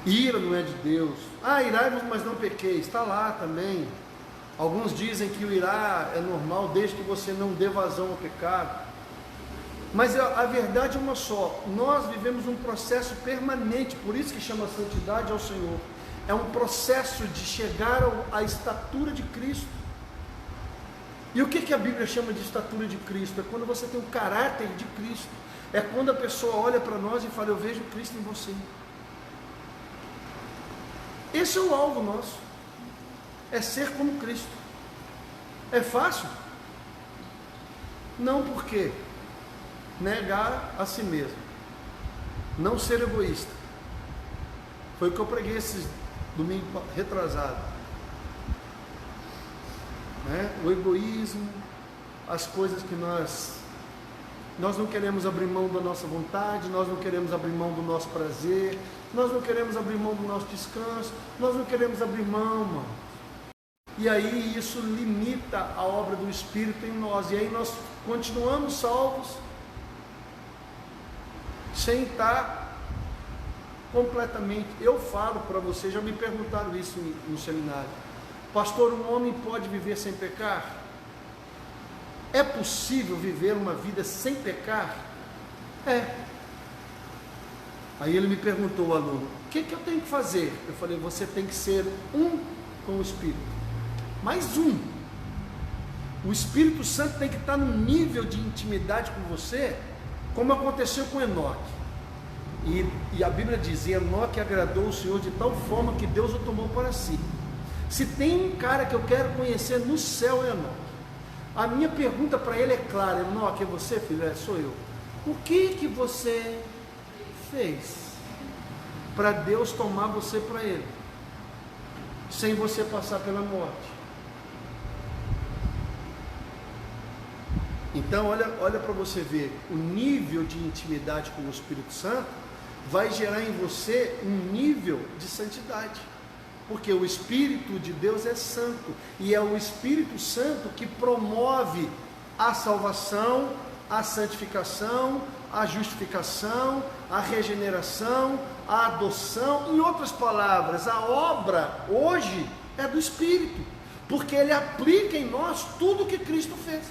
ira não é de Deus, irai-vos, mas não pequeis, está lá também. Alguns dizem que o irar é normal desde que você não dê vazão ao pecado. Mas a verdade é uma só. Nós vivemos um processo permanente, por isso que chama santidade ao Senhor. É um processo de chegar à estatura de Cristo. E o que a Bíblia chama de estatura de Cristo? É quando você tem o caráter de Cristo. É quando a pessoa olha para nós e fala, eu vejo Cristo em você. Esse é o alvo nosso. É ser como Cristo. É fácil? Não, porque negar a si mesmo, não ser egoísta. Foi o que eu preguei esse domingo retrasado, O egoísmo, as coisas que nós não queremos abrir mão da nossa vontade, nós não queremos abrir mão do nosso prazer, nós não queremos abrir mão do nosso descanso, nós não queremos abrir mão, mano. E aí isso limita a obra do Espírito em nós. E aí nós continuamos salvos sem estar completamente. Eu falo para vocês, já me perguntaram isso no seminário. Pastor, um homem pode viver sem pecar? É possível viver uma vida sem pecar? É. Aí ele me perguntou, o aluno, o que eu tenho que fazer? Eu falei, você tem que ser um com o Espírito. Mais um. O Espírito Santo tem que estar num nível de intimidade com você, como aconteceu com Enoque. E a Bíblia diz, Enoque agradou o Senhor de tal forma que Deus o tomou para si. Se tem um cara que eu quero conhecer no céu, é Enoque. A minha pergunta para ele é clara: Enoque, é você, filho? É, sou eu. O que você fez para Deus tomar você para Ele, sem você passar pela morte? Então, olha para você ver, o nível de intimidade com o Espírito Santo vai gerar em você um nível de santidade, porque o Espírito de Deus é santo, e é o Espírito Santo que promove a salvação, a santificação, a justificação, a regeneração, a adoção. Em outras palavras, a obra hoje é do Espírito, porque ele aplica em nós tudo o que Cristo fez.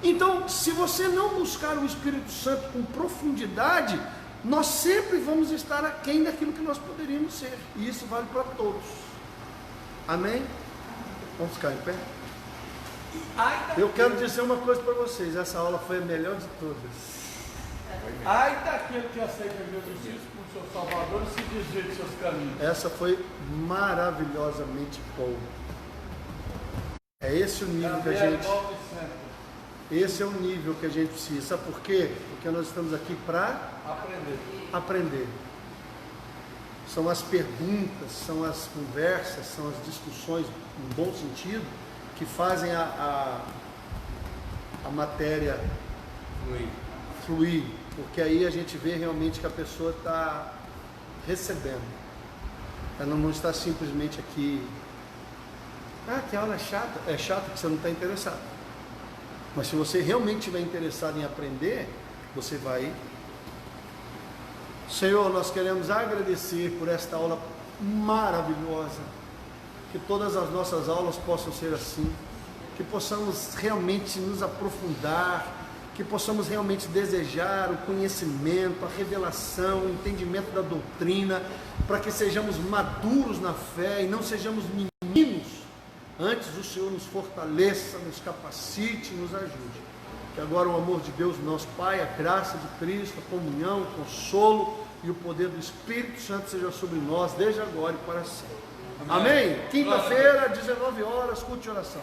Então, se você não buscar o Espírito Santo com profundidade, nós sempre vamos estar aquém daquilo que nós poderíamos ser, e isso vale para todos. Amém? Vamos ficar em pé? Eu quero dizer uma coisa para vocês: essa aula foi a melhor de todas. Ai daquele que aceita Jesus Cristo como seu Salvador e se desvia de seus caminhos. Essa foi maravilhosamente boa. É esse o nível que a gente... Esse é o nível que a gente precisa. Sabe por quê? Porque nós estamos aqui para aprender. São as perguntas, são as conversas, são as discussões, no bom sentido, que fazem a matéria fluir. Porque aí a gente vê realmente que a pessoa está recebendo. Ela não está simplesmente aqui. Ah, que aula é chata. É chato porque você não está interessado. Mas se você realmente estiver interessado em aprender, você vai. Senhor, nós queremos agradecer por esta aula maravilhosa. Que todas as nossas aulas possam ser assim. Que possamos realmente nos aprofundar. Que possamos realmente desejar o conhecimento, a revelação, o entendimento da doutrina. Para que sejamos maduros na fé e não sejamos meninos. Antes o Senhor nos fortaleça, nos capacite, nos ajude. Que agora o amor de Deus, nosso Pai, a graça de Cristo, a comunhão, o consolo e o poder do Espírito Santo seja sobre nós, desde agora e para sempre. Amém? Quinta-feira, 19 horas, culto de oração.